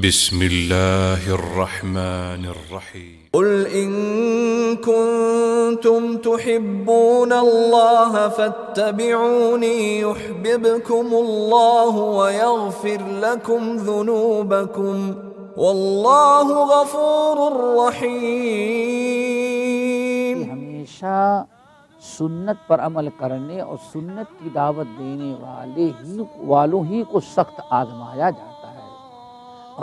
بسم الله الرحمن الرحيم قل إن كنتم تحبون الله فاتبعوني يحببكم الله ويغفر لكم ذنوبكم والله غفور رحيم۔ ہمیشہ سنت پر عمل کرنے اور سنت کی دعوت دینے والوں ہی کو سخت آزمایا جاتا ہے،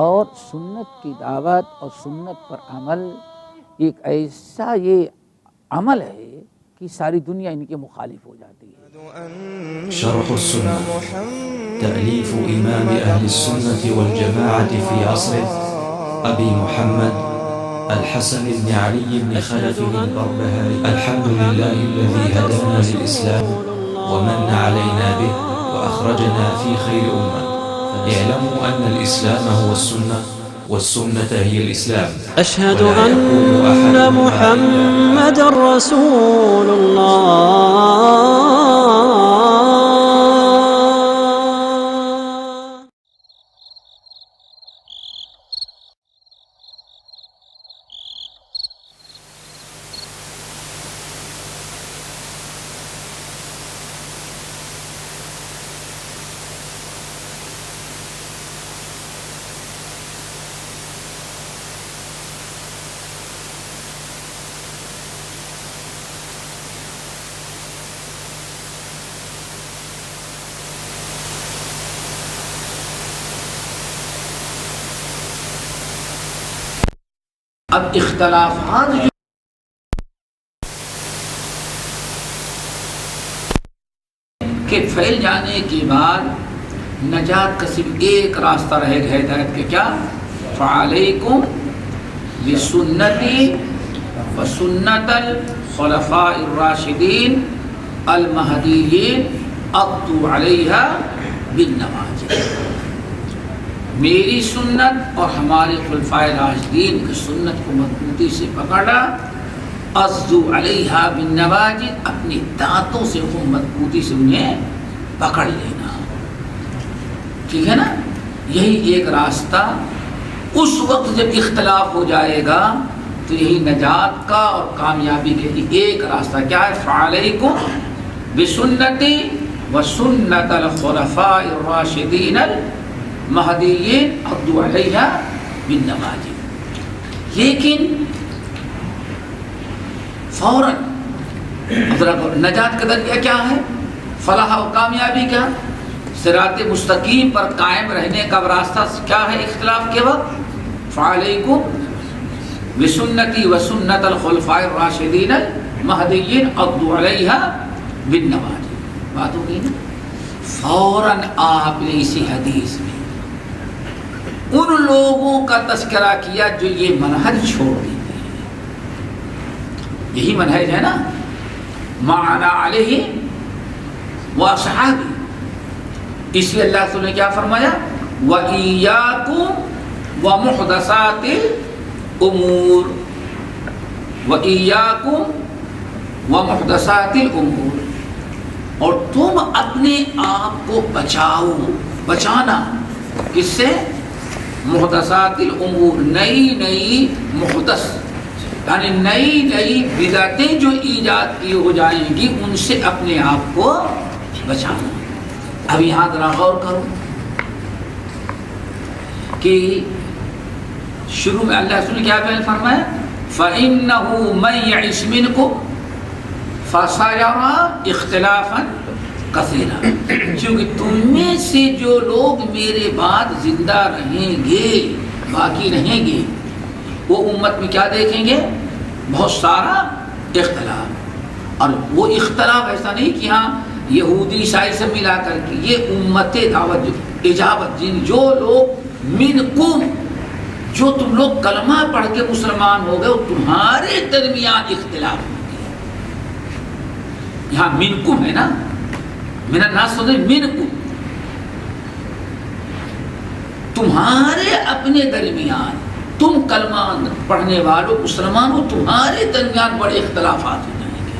اور سنت کی دعوت اور سنت پر عمل ایک ایسا یہ عمل ہے کہ ساری دنیا ان کے مخالف ہو جاتی ہے۔ شرح السنة تأليف إمام أهل السنة والجماعة في عصره أبي محمد الحسن بن علي بن خلف البربهاري۔ الحمد لله الذي هدانا للإسلام ومن علينا به وأخرجنا في خير أمة، اعلموا أن الإسلام هو السنة والسنة هي الإسلام، أشهد أن محمد رسول الله۔ اب اختلافات کے پھیل جانے کے بعد نجات کا صرف ایک راستہ رہے گا ہدایت کے، کیا؟ فعلیکم بسنتی وسنت الخلفاء الراشدین المہدیین عضوا علیہا بالنواجذ۔ میری سنت اور ہمارے خلفائے راشدین کی سنت کو مضبوطی سے پکڑا، عضوا علیہا بالنواجذ، اپنی دانتوں سے وہ مضبوطی سے انہیں پکڑ لینا، ٹھیک ہے نا؟ یہی ایک راستہ۔ اس وقت جب اختلاف ہو جائے گا تو یہی نجات کا اور کامیابی کے لیے ایک راستہ کیا ہے؟ فعلیکم بسنتی وسنت الخلفاء الراشدین المہدیین عضوا علیہا بالنواجذ۔ لیکن فوراً نجات کا ذریعہ کیا ہے؟ فلاح و کامیابی کا صراط مستقیم پر قائم رہنے کا راستہ کیا ہے اختلاف کے وقت؟ فعلیکم بسنتی وسنت الخلفاء الراشدین المہدیین عضوا علیہا بالنواجذ۔ بات ہو گئی نا؟ فوراً آپ نے اسی حدیث میں ان لوگوں کا تذکرہ کیا جو یہ منہج چھوڑ دیتے ہیں۔ یہی منہج ہے نا، ما انا علیہ واصحابی۔ اس لیے اللہ تعالیٰ نے کیا فرمایا؟ وَإِيَّاكُمْ وَمُحْدَثَاتِ الْأُمُورِ، وَإِيَّاكُمْ وَمُحْدَثَاتِ الْأُمُورِ، اور تم اپنے آپ کو بچاؤ، بچانا کس سے؟ محدثات الامور، نئی نئی محدث یعنی نئی نئی بدعتیں جو ایجاد کی ہو جائیں گی ان سے اپنے آپ کو بچانا۔ اب یہاں ذرا غور کرو کہ شروع میں اللہ رسول نے کیا بیان فرمایا؟ فَإِنَّهُ مَن يَعِشْ مِنْكُمْ فَسَيَرَىٰ اخْتِلَافًا کثیرا، کیونکہ تم میں سے جو لوگ میرے بعد زندہ رہیں گے، باقی رہیں گے، وہ امت میں کیا دیکھیں گے؟ بہت سارا اختلاف۔ اور وہ اختلاف ایسا نہیں کہ ہاں یہودی عیسائی سے ملا کر کے، یہ امت دعوت اجابت، جو لوگ منکم، جو تم لوگ کلمہ پڑھ کے مسلمان ہو گئے، وہ تمہارے درمیان اختلاف ہوگی۔ یہاں منکم ہے نا، من الناس منکم، تمہارے اپنے درمیان، تم کلمہ پڑھنے والوں مسلمانوں تمہارے درمیان بڑے اختلافات ہو جائیں گے۔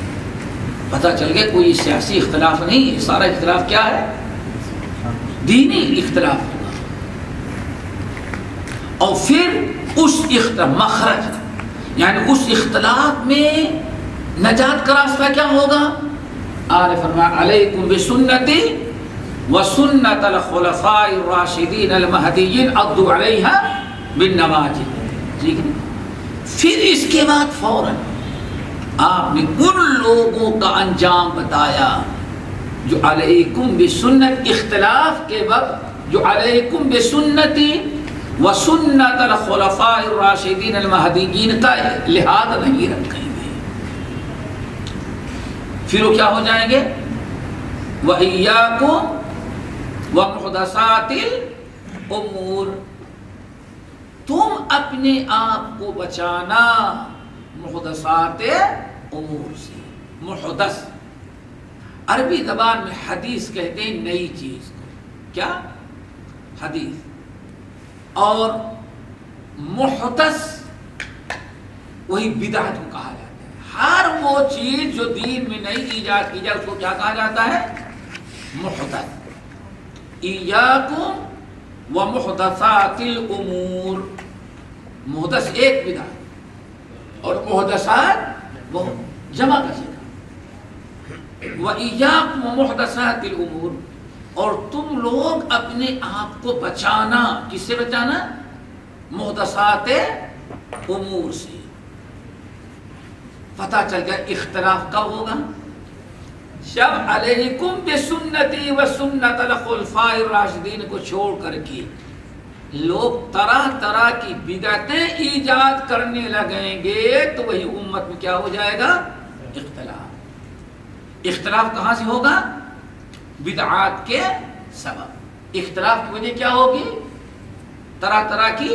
پتہ چل گیا کوئی سیاسی اختلاف نہیں ہے، سارا اختلاف کیا ہے؟ دینی اختلاف ہوگا۔ اور پھر اس مخرج یعنی اس اختلاف میں نجات کا راستہ کیا ہوگا؟ آنے فرمایا علیکم بسنتی وسنت الخلفاء الراشدین المہدیین عضوا علیہا بالنواجذ. ٹھیک ہے. پھر اس کے بعد فوراً آپ نے ان لوگوں کا انجام بتایا جو علیکم بسنت، اختلاف کے وقت جو علیکم بسنتی وسنت الخلفاء الراشدین المہدیین کا لحاظ نہیں رکھیں گے. پھر وہ کیا ہو جائیں گے؟ وَإِيَّاكُمْ وَمُحْدَثَاتِ الْأُمُورِ، تم اپنے آپ کو بچانا محدثات امور سے. محدث عربی زبان میں حدیث کہتے ہیں نئی چیز کو. کیا؟ حدیث. اور محدث وہی بدعت کو کہا جاتا ہے. ہر وہ چیز جو دین میں نئی ایجاد کی جائے اس کو کیا کہا جاتا ہے؟ محدث. ایاکم ومحدثات الامور، محدث ایک بدعت اور محدثات وہ جمع کا صیغہ. وَإِيَّاكُمْ وَمُحْدَثَاتِ الْأُمُورِ، اور تم لوگ اپنے آپ کو بچانا. کس سے بچانا؟ محدثات امور سے. پتہ چل گیا اختلاف کب ہوگا؟ جب علیکم بسنتی وسنت الخلفاء الراشدین کو چھوڑ کر کے لوگ طرح طرح کی بدعتیں ایجاد کرنے لگیں گے تو وہی امت میں کیا ہو جائے گا؟ اختلاف. اختلاف کہاں سے ہوگا؟ بدعات کے سبب. اختلاف کی وجہ کیا ہوگی؟ طرح طرح کی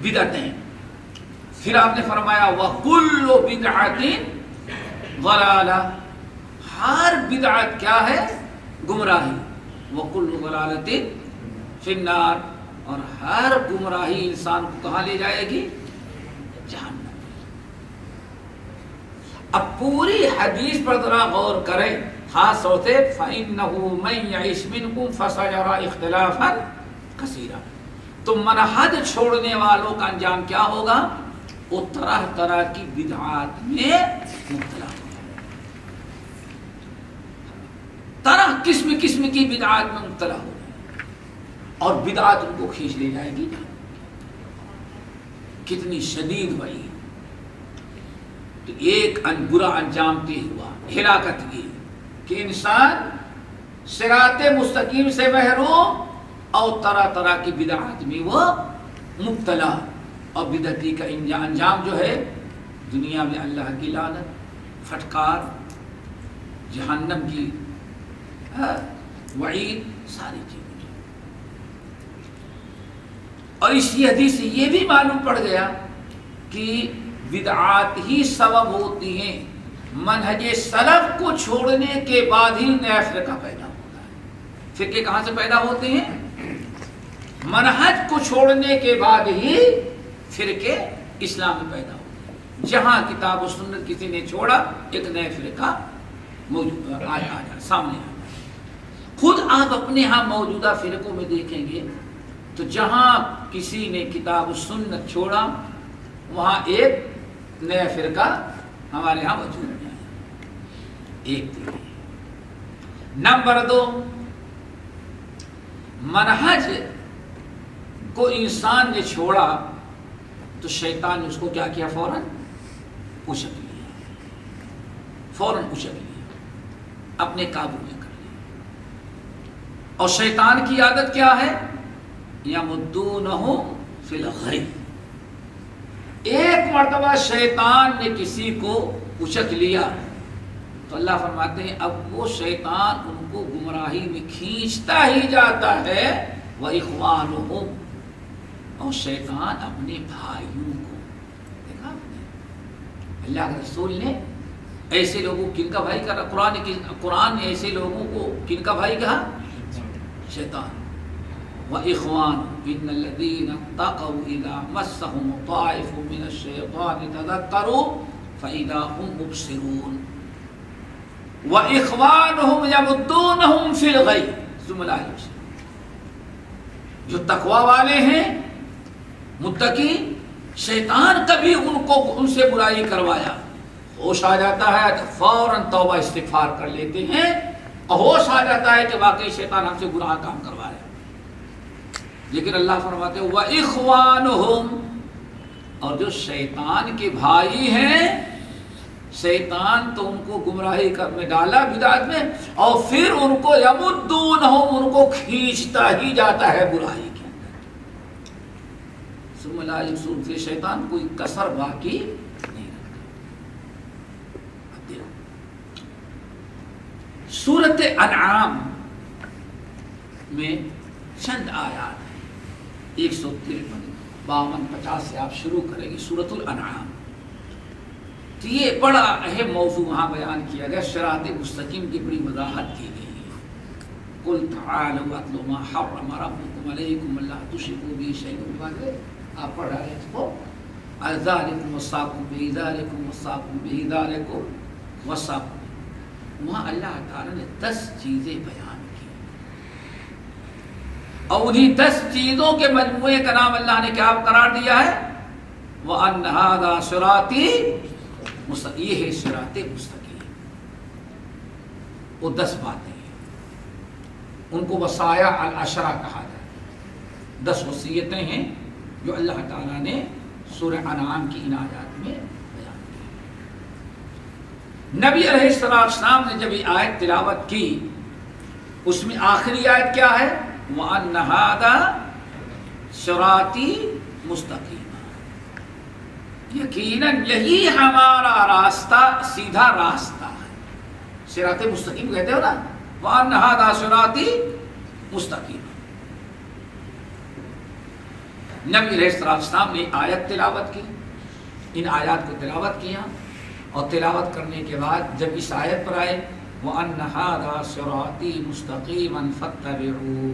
بدعتیں. پھر آپ نے فرمایا وَكُلُّ بِدْعَةٍ ضَلَالَةٍ، ہر بدعت کیا ہے؟ گمراہی. وَكُلُّ ضَلَالَةٍ فِي النَّارِ، اور ہر گمراہی انسان کو کہاں لے جائے گی؟ جہنم. اب پوری حدیث پر ذرا غور کریں، خاص طور سے فَإِنَّهُ مَن يَعِشْ مِنْكُمْ فَسَيَرَىٰ اخْتِلَافًا كَثِيرًا. تو منہج چھوڑنے والوں کا انجام کیا ہوگا؟ وہ طرح طرح کی بدعات میں مبتلا ہوگا. طرح قسم قسم کی بدعات میں مبتلا ہوگا اور بدعات ان کو کھینچ لے جائے گی. کتنی شدید وعید. تو ایک برا انجام طے ہوا، ہلاکت کی، کہ انسان صراط مستقیم سے محروم اور طرح طرح کی بدعات میں وہ مبتلا. اور بدعتی کا انجام جو ہے دنیا میں اللہ کی لعنت، پھٹکار، جہنم کی وعید، ساری چیزیں. اور اسی حدیث سے یہ بھی معلوم پڑ گیا کہ بدعات ہی سبب ہوتی ہیں منہج سلف کو چھوڑنے کے بعد ہی نیا فرقہ پیدا ہوتا ہے. فرقے کہاں سے پیدا ہوتے ہیں؟ منہج کو چھوڑنے کے بعد ہی فرقے اسلام میں پیدا ہوتے ہیں. جہاں کتاب و سنت کسی نے چھوڑا ایک نیا فرقہ موجود سامنے آ. خود آپ اپنے ہاں موجودہ فرقوں میں دیکھیں گے تو جہاں کسی نے کتاب و سنت چھوڑا وہاں ایک نیا فرقہ ہمارے ہاں موجود ہے. ایک. نمبر 2، منہج کو انسان نے چھوڑا تو شیطان نے اس کو کیا کیا؟ فوراً اچک لیا. فوراً اچک لیا، اپنے قابو میں کر لیا. اور شیطان کی عادت کیا ہے؟ یمدونہم فی الغی. ایک مرتبہ شیطان نے کسی کو اچک لیا تو اللہ فرماتے ہیں اب وہ شیطان ان کو گمراہی میں کھینچتا ہی جاتا ہے. وَإِخْوَانُهُمْ، اور شیطان اپنے بھائیوں کو. دیکھا اللہ کے رسول نے ایسے لوگوں کن کا بھائی کہا؟ قرآن نے ایسے لوگوں کو کن کا بھائی کہا؟ شیطان. وَإِخْوَانُهُمْ إِنَّ الَّذِينَ اتَّقَوْا إِذَا مَسَّهُمْ طَائِفٌ مِّنَ الشَّيْطَانِ تَذَكَّرُوا فَإِذَا هُمْ مُبْصِرُونَ. وَإِخْوَانُهُمْ يَمُدُّونَهُمْ فِي الْغَيِّ ثُمَّ لَا يُبْصِرُونَ. جو تقوی والے ہیں متقی شیطان کبھی ان سے برائی کروایا ہوش آ جاتا ہے تو فوراً توبہ استغفار کر لیتے ہیں، اور ہوش آ جاتا ہے کہ واقعی شیطان ہم سے گناہ کام کروا رہا ہے، لیکن اللہ فرماتے ہیں وَإِخْوَانُهُمْ، اور جو شیطان کے بھائی ہیں، شیطان تو ان کو گمراہی میں ڈالا بدعت میں، اور پھر ان کو یمدونہم، ان کو کھینچتا ہی جاتا ہے برائی کے اندر، ثم لا یقصرون، پھر شیطان کوئی کسر باقی نہیں رکھتا۔ اب دیکھو سورۃ انعام میں چند آیات ہیں، 153 52 50 سے آپ شروع کریں گے سورۃ الانعام، تو یہ بڑا اہم موضوع وہاں بیان کیا گیا، صراط مستقیم کی بڑی وضاحت کی گئی ہے۔ قل تعالوا اتل ما حرم ربکم علیکم الا تشرکوا به شیئا، آپ پڑھ رہے ہیں اس کو، ذالکم وصاکم بہ ذالکم وصاکم بہ ذالکم وصاکم، وہاں اللہ تعالیٰ نے 10 چیزیں بیان کی، اور انہیں 10 چیزوں کے مجموعے کا نام اللہ نے کیا قرار دیا ہے؟ وَأَنَّ هَذَا صِرَاطِي مستقیم، یہ ہے صراط مستقیم۔ وہ 10 باتیں ہیں، ان کو وصایا العشرہ کہا جاتا ہے، 10 وصیتیں ہیں جو اللہ تعالیٰ نے سورہ انعام کی ان آیات میں بیان کی۔ نبی علیہ السلام نے جب یہ آیت تلاوت کی، اس میں آخری آیت کیا ہے؟ وَأَنَّ هَذَا صِرَاطِي مستقیم، یقیناً یہی ہمارا راستہ، سیدھا راستہ ہے، صراط مستقیم کہتے ہو نا، وَأَنَّ هَذَا صِرَاطِي مستقیم۔ نبی علیہ السلام نے آیت تلاوت کی، ان آیات کو تلاوت کیا، اور تلاوت کرنے کے بعد جب اس آیت پر آئے وَأَنَّ هَذَا صِرَاطِي مُسْتَقِيمًا فَاتَّبِعُوهُ،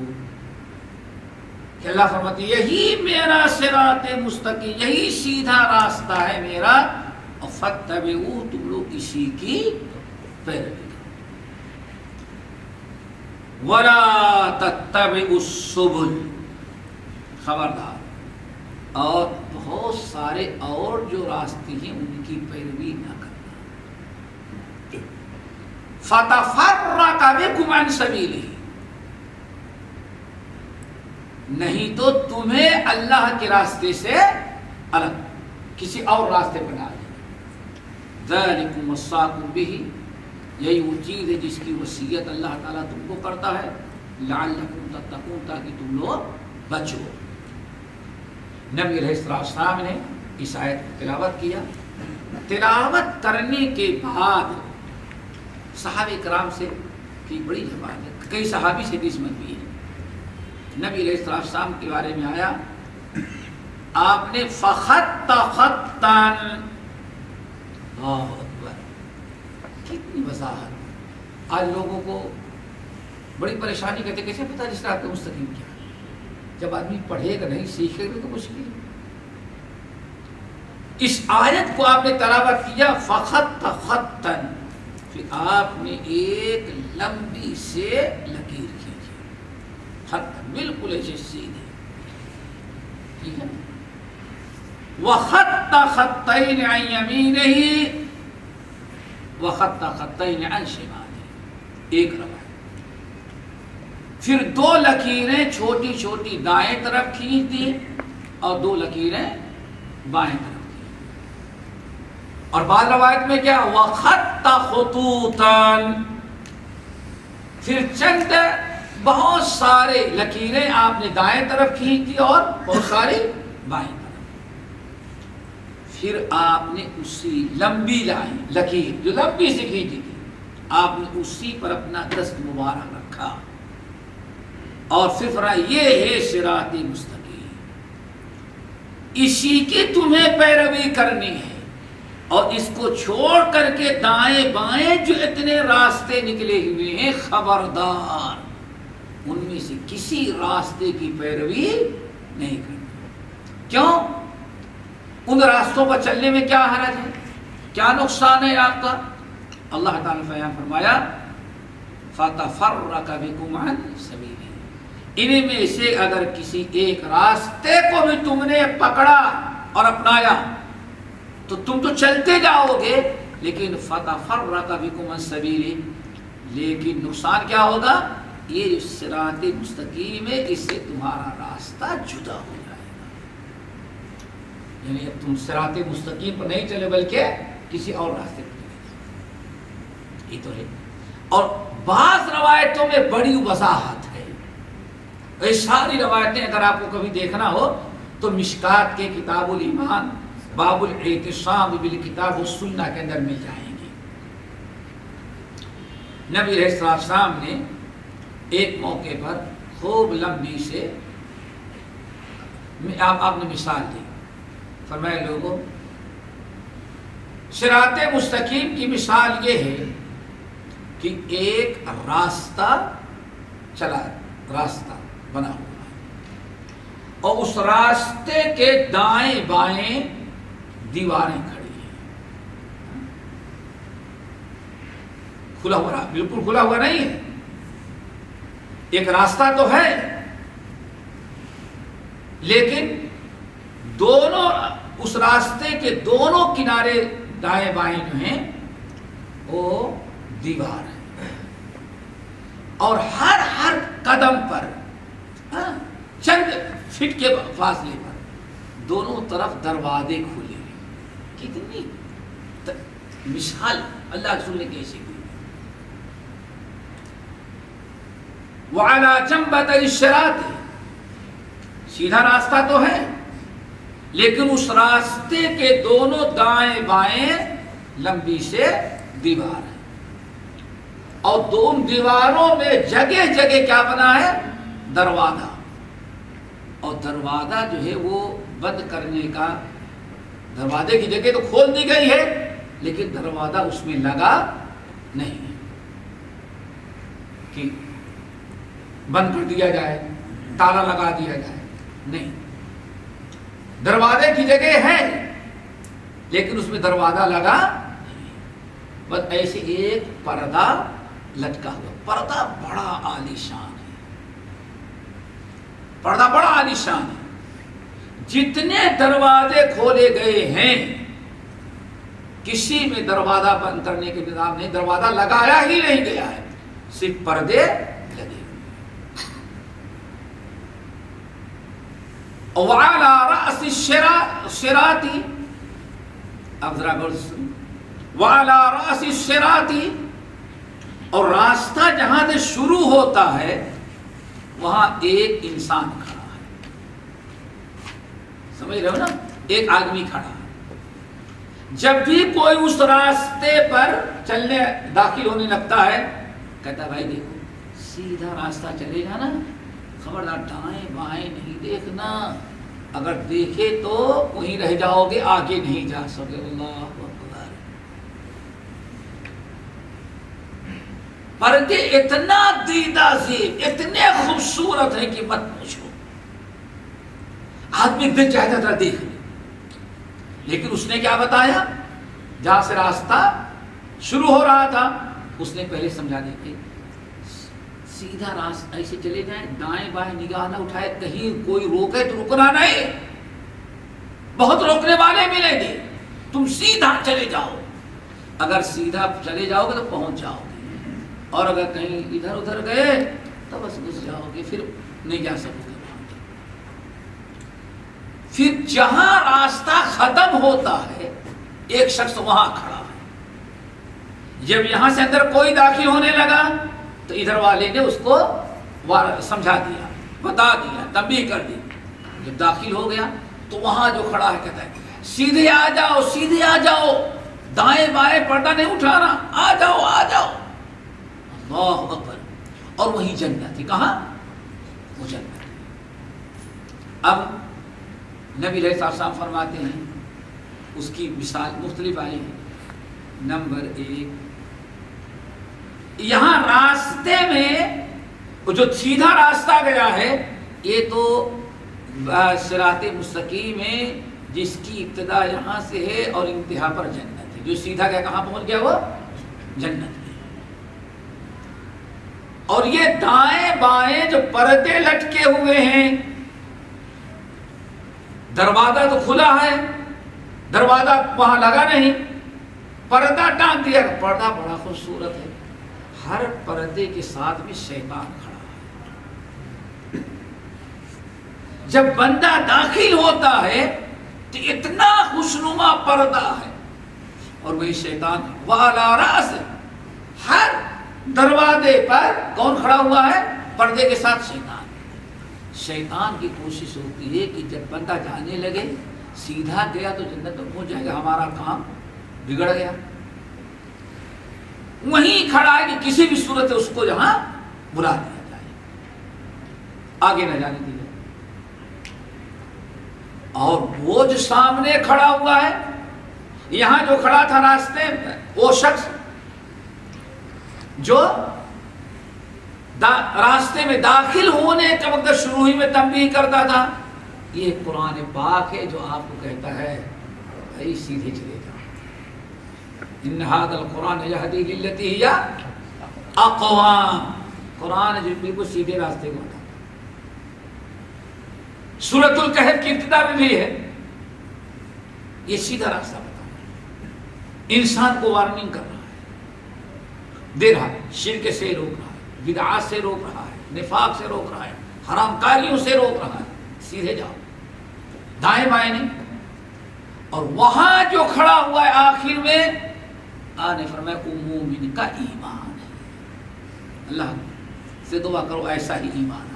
کہ اللہ فرماتے یہی میرا صراط مستقیم، یہی سیدھا راستہ ہے میرا، اور فَاتَّبِعُوهُ، تم لوگ اسی کی پیروی کرو، وَلَا تَتَّبِعُوا السُّبُلَ، خبردار، اور بہت سارے اور جو راستے ہیں ان کی پیروی نہ کرنا، فَتَفَرَّقَ بِكُمْ عَنْ سَبِيلِهِ، نہیں تو تمہیں اللہ کے راستے سے الگ کسی اور راستے پر ڈال دے۔ ذَلِكُمْ وَصَّاكُمْ بِهِ، یہی وہ چیز ہے جس کی وصیت اللہ تعالیٰ تم کو کرتا ہے، لَعَلَّكُمْ تَتَّقُونَ، تاکہ تم لوگ بچو۔ نبی علیہ السلام نے اس آیت کو تلاوت کیا، تلاوت کرنے کے بعد صحابہ کرام سے کی بڑی جماعت ہے، کئی صحابی سے حدیث منقول ہے، نبی علیہ السلام کے بارے میں آیا، آپ نے فخط خطاً، اللہ اکبر، کتنی وضاحت۔ آج لوگوں کو بڑی پریشانی کہتے کیسے پتا جس رات مستقیم کیا، جب آدمی پڑھے گا نہیں سیکھے گا تو مشکل ہے۔ اس آیت کو آپ نے تلاوت کیا فخط خطاً، پھر آپ نے ایک لمبی سے لکیر کھینچی، خط بالکل ایسے سیدھے، ٹھیک ہے، وَخَطَّ خَطَّيْنِ عَنْ يَمِينِهِ وَخَطَّ خَطَّيْنِ عَنْ شِمَالِهِ، ایک روایت، پھر 2 لکیریں چھوٹی چھوٹی دائیں طرف کھینچ دی اور 2 لکیریں بائیں طرف کی، اور بعض روایت میں کیا وَخَطَّ خُطُوطًا، پھر چند بہت سارے لکیریں آپ نے دائیں طرف کھینچ دی اور بہت ساری بائیں طرف، پھر آپ نے اسی لمبی لکیر جو لمبی سے کھینچی تھی، آپ نے اسی پر اپنا دست مبارک رکھا، اور پھر فرمایا یہ ہے صراط مستقیم، اسی کی تمہیں پیروی کرنی ہے، اور اس کو چھوڑ کر کے دائیں بائیں جو اتنے راستے نکلے ہوئے ہیں، خبردار ان میں سے کسی راستے کی پیروی نہیں کرنی۔ کیوں؟ ان راستوں پر چلنے میں کیا حرج ہے، کیا نقصان ہے آپ کا؟ اللہ تعالیٰ نے فرمایا فَتَفَرَّقَ بِكُمْ عَنْ سَبِيلِهِ، انہیں میں سے اگر کسی ایک راستے کو بھی تم نے پکڑا اور اپنایا تو تم تو چلتے جاؤ گے، لیکن فتفرق بکم عن سبیلہ، لیکن نقصان کیا ہوگا؟ یہ جو صراط مستقیم ہے اس سے تمہارا راستہ جدا ہو جائے گا، یعنی اب تم صراط مستقیم پر نہیں چلے بلکہ کسی اور راستے پر چلے، یہ تو ہے۔ اور بعض روایتوں میں بڑی وضاحت ہے، یہ ساری روایتیں اگر آپ کو کبھی دیکھنا ہو تو مشکات کے کتاب الایمان باب الاعتصام بالکتاب والسنہ کے اندر مل جائیں گے۔ نبی علیہ السلام نے ایک موقع پر خوب لمبی سے آپ نے مثال دی، فرمایا لوگوں صراط مستقیم کی مثال یہ ہے کہ ایک راستہ بنا ہوا ہے اور اس راستے کے دائیں بائیں دیواریں کھڑی ہیں، کھلا ہوا، بالکل کھلا ہوا نہیں ہے، ایک راستہ تو ہے لیکن دونوں اس راستے کے دونوں کنارے دائیں بائیں جو ہیں وہ دیوار ہے، اور ہر قدم پر چند فٹ کے فاصلے پر دونوں طرف دروازے کھلے ہیں۔ کتنی مثال اللہ رسول نے کیسے کی۔ وَعَلَى جَنْبَتَيِ الصِّرَاطِ، سیدھا راستہ تو ہے لیکن اس راستے کے دونوں دائیں بائیں لمبی سے دیوار ہے، اور دونوں دیواروں میں جگہ جگہ کیا بنا ہے؟ دروازہ، اور دروازہ جو ہے وہ بند کرنے کا، دروازے کی جگہ تو کھول دی گئی ہے لیکن دروازہ اس میں لگا نہیں کہ بند کر دیا جائے، تالا لگا دیا جائے، نہیں، دروازے کی جگہ ہے لیکن اس میں دروازہ لگا نہیں، بس ایسے ایک پردہ لٹکا ہوا، پردہ بڑا عالیشان ہے، پردہ بڑا عالیشان ہے، جتنے دروازے کھولے گئے ہیں کسی میں دروازہ بند کرنے کے نظام نہیں، دروازہ لگایا ہی نہیں گیا ہے، صرف پردے لگے۔ وَعَلَى رَأْسِ الصِّرَاطِ، اب ذرا غور سے سنیں، وَعَلَى رَأْسِ الصِّرَاطِ، اور راستہ جہاں سے شروع ہوتا ہے وہاں ایک انسان کھڑا ہے، سمجھ رہے ہو نا، ایک آدمی کھڑا ہے۔ جب بھی کوئی اس راستے پر چلنے داخل ہونے لگتا ہے کہتا ہے بھائی دیکھو سیدھا راستہ چلے گا نا، خبردار دائیں بائیں نہیں دیکھنا، اگر دیکھے تو وہیں رہ جاؤ گے، آگے نہیں جا سکے۔ اللہ اکبر، پردے اتنا دیدہ زیب، اتنے خوبصورت ہے کہ مت پوچھو، آدمی دل چاہتا تھا دیکھ لے، لیکن اس نے کیا بتایا؟ جہاں سے راستہ شروع ہو رہا تھا اس نے پہلے سمجھا دیا کہ سیدھا راستہ ایسے چلے جائیں، دائیں بائیں نگاہ نہ اٹھائے، کہیں کوئی روکے تو رکنا نہیں، بہت روکنے والے ملیں گے، تم سیدھا چلے جاؤ، اگر سیدھا چلے جاؤ گے تو پہنچ جاؤ گے، اور اگر کہیں ادھر ادھر گئے تو بس گھس جاؤ گے، پھر نہیں جا سکو گے۔ پھر جہاں راستہ ختم ہوتا ہے ایک شخص وہاں کھڑا ہے، جب یہاں سے اندر کوئی داخل ہونے لگا تو ادھر والے نے اس کو سمجھا دیا، بتا دیا، تنبیہ کر دی، جب داخل ہو گیا تو وہاں جو کھڑا ہے کہتا ہے سیدھے آ جاؤ، سیدھے آ جاؤ، دائیں بائیں پردہ نہیں اٹھانا، آ جاؤ آ جاؤ۔ اللہ اکبر، اور وہی جنت ہے، کہاں؟ وہ جنت ہے۔ اب نبی علیہ السلام فرماتے ہیں، اس کی مثال مختلف آئی ہے۔ نمبر 1، یہاں راستے میں جو سیدھا راستہ گیا ہے یہ تو صراط مستقیم ہے جس کی ابتدا یہاں سے ہے اور انتہا پر جنت ہے، جو سیدھا گیا کہاں پہنچ گیا؟ وہ جنت میں۔ اور یہ دائیں بائیں جو پردے لٹکے ہوئے ہیں، دروازہ تو کھلا ہے، دروازہ وہاں لگا نہیں، پردہ ٹانگ دیا، پردہ بڑا خوبصورت ہے، ہر پردے کے ساتھ میں شیطان کھڑا ہے۔ جب بندہ داخل ہوتا ہے تو اتنا خوشنما پردہ ہے، اور وہی شیطان وَعَلَىٰ رَأْسِ، ہر دروازے پر کون کھڑا ہوا ہے؟ پردے کے ساتھ شیطان۔ شیطان کی کوشش ہوتی ہے کہ جب بندہ جانے لگے سیدھا گیا تو جنت میں پہنچ جائے گا، ہمارا کام بگڑ گیا، وہیں کھڑا ہے کہ کسی بھی صورت اس کو جہاں بلا دیا جائے، آگے نہ جانے دیا۔ اور وہ جو سامنے کھڑا ہوا ہے، یہاں جو کھڑا تھا راستے میں، وہ شخص جو راستے میں داخل ہونے کا وقت شروع ہی میں تنبیہ کرتا تھا، یہ قرآن پاک ہے جو آپ کو کہتا ہے بھائی سیدھے چلے جاؤ، ان ھذا القرآن یہدی للتی ہی اقوام، قرآن جو بالکل سیدھے راستے کو بتاتا۔ سورۃ الکہف کی ابتدا میں بھی ہے، یہ سیدھا راستہ بتاتا، انسان کو وارننگ کر رہا ہے، دے رہا ہے، شرک سے روک رہا ہے، بدعات سے روک رہا ہے، نفاق سے روک رہا ہے، حرام کاریوں سے روک رہا ہے، سیدھے جاؤ، دائیں بائیں نہیں۔ اور وہاں جو کھڑا ہوا ہے آخر میں، آنے فرمایا کو مومن کا ایمان ہے، اللہ سے دعا کرو ایسا ہی ایمان ہے،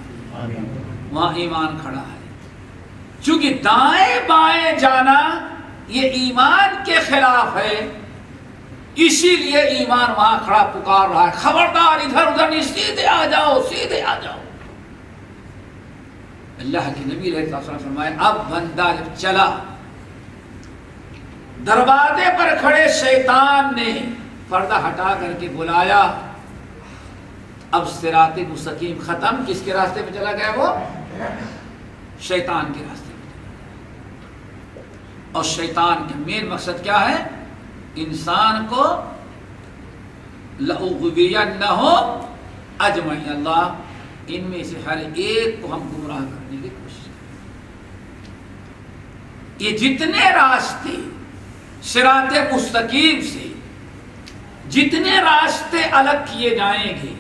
وہاں ایمان کھڑا ہے۔ چونکہ دائیں بائیں جانا یہ ایمان کے خلاف ہے، اسی لیے ایمان وہاں کھڑا پکار رہا ہے، خبردار ادھر ادھر نہیں، سیدھے آ جاؤ، سیدھے آ جاؤ۔ اللہ کے نبی علیہ الصلوۃ والسلام فرمائے اب بندہ جب چلا، دروازے پر کھڑے شیطان نے پردہ ہٹا کر کے بلایا، اب صراط مستقیم ختم، کس کے راستے پہ چلا گیا؟ وہ شیطان کے راستے پہ۔ اور شیطان کا مین مقصد کیا ہے؟ انسان کو لَأُغْوِيَنَّهُمْ أَجْمَعِينَ، اللہ ان میں سے ہر ایک کو ہم گمراہ کرنے کی کوشش کریں۔ یہ جتنے راستے صراط مستقیم سے جتنے راستے الگ کیے جائیں گے،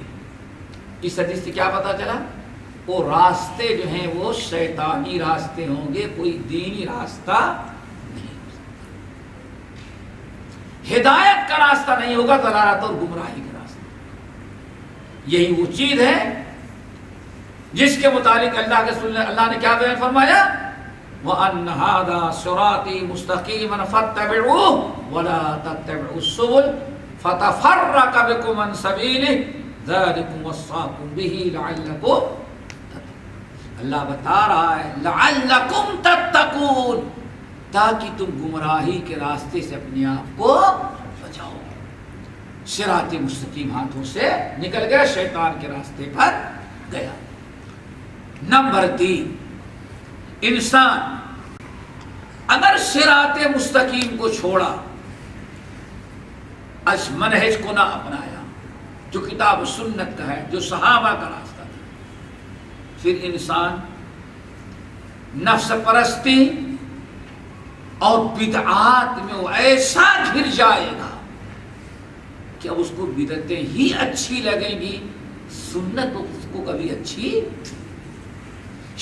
اس حدیث سے کیا پتا چلا؟ وہ راستے جو ہیں وہ شیطانی راستے ہوں گے، کوئی دینی راستہ نہیں ہو سکتا، ہدایت کا راستہ نہیں ہوگا، ضلالت اور گمراہی کا راستہ۔ یہی وہ چیز ہے جس کے متعلق اللہ نے کیا بیان فرمایا؟ وَأَنَّ هَذَا صِرَاطِي مُسْتَقِيمًا فَاتَّبِعُوهُ وَلَا تَتَّبِعُوا السُّبُلَ فَتَفَرَّقَ بِكُمْ عَنْ سَبِيلِهِ ذَلِكُمْ وَصَّاكُمْ بِهِ لَعَلَّكُمْ تَتَّقُونَ۔ اللہ بتا رہا ہے لَعَلَّكُمْ تَتَّقُونَ، تاکہ تم گمراہی کے راستے سے اپنے آپ کو بچاؤ۔ صراط مستقیم ہاتھوں سے نکل گیا، شیطان کے راستے پر گیا۔ نمبر 3، انسان اگر صراط مستقیم کو چھوڑا، اس منہج کو نہ اپنایا جو کتاب و سنت کا ہے، جو صحابہ کا راستہ تھا، پھر انسان نفس پرستی اور بدعات میں وہ ایسا گر جائے گا کہ اب اس کو بدعتیں ہی اچھی لگیں گی، سنت اس کو کبھی اچھی،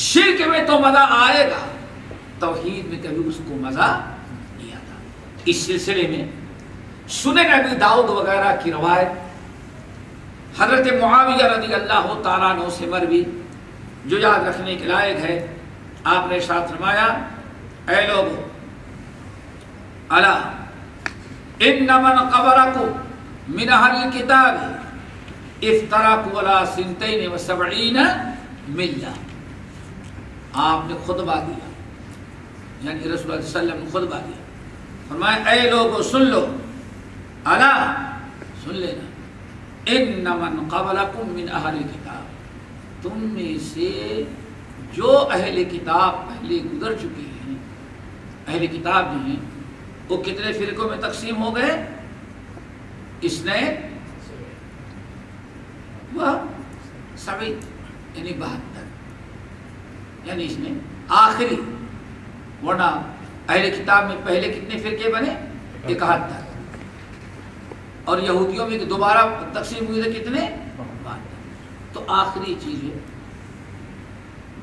شرک میں تو مزہ آئے گا، توحید میں کبھی اس کو مزہ نہیں آتا۔ اس سلسلے میں سنن ابی داؤد وغیرہ کی روایت حضرت معاویہ رضی اللہ تعالیٰ عنہ سے مروی جو یاد رکھنے کے لائق ہے، آپ نے ارشاد فرمایا اے لوگو الا ان من قبلکم من اہل الکتاب افترقوا علی 72 ملہ۔ آپ نے خطبہ دیا، یعنی رسول اللہ صلی اللہ علیہ وسلم نے خطبہ دیا، فرمایا اے لوگو سن لو، الا سن لینا، ان من قبلکم من اہل الکتاب، تم میں سے جو اہل کتاب پہلے گزر چکے ہیں، اہل کتاب جو ہیں وہ کتنے فرقوں میں تقسیم ہو گئے؟ اس نے 70 یعنی 72، یعنی اس میں آخری، ورنہ اہل کتاب میں پہلے کتنے فرقے بنے؟ 71، اور یہودیوں میں دوبارہ تقسیم ہوئی تھے کتنے؟ 72۔ تو آخری چیز ہے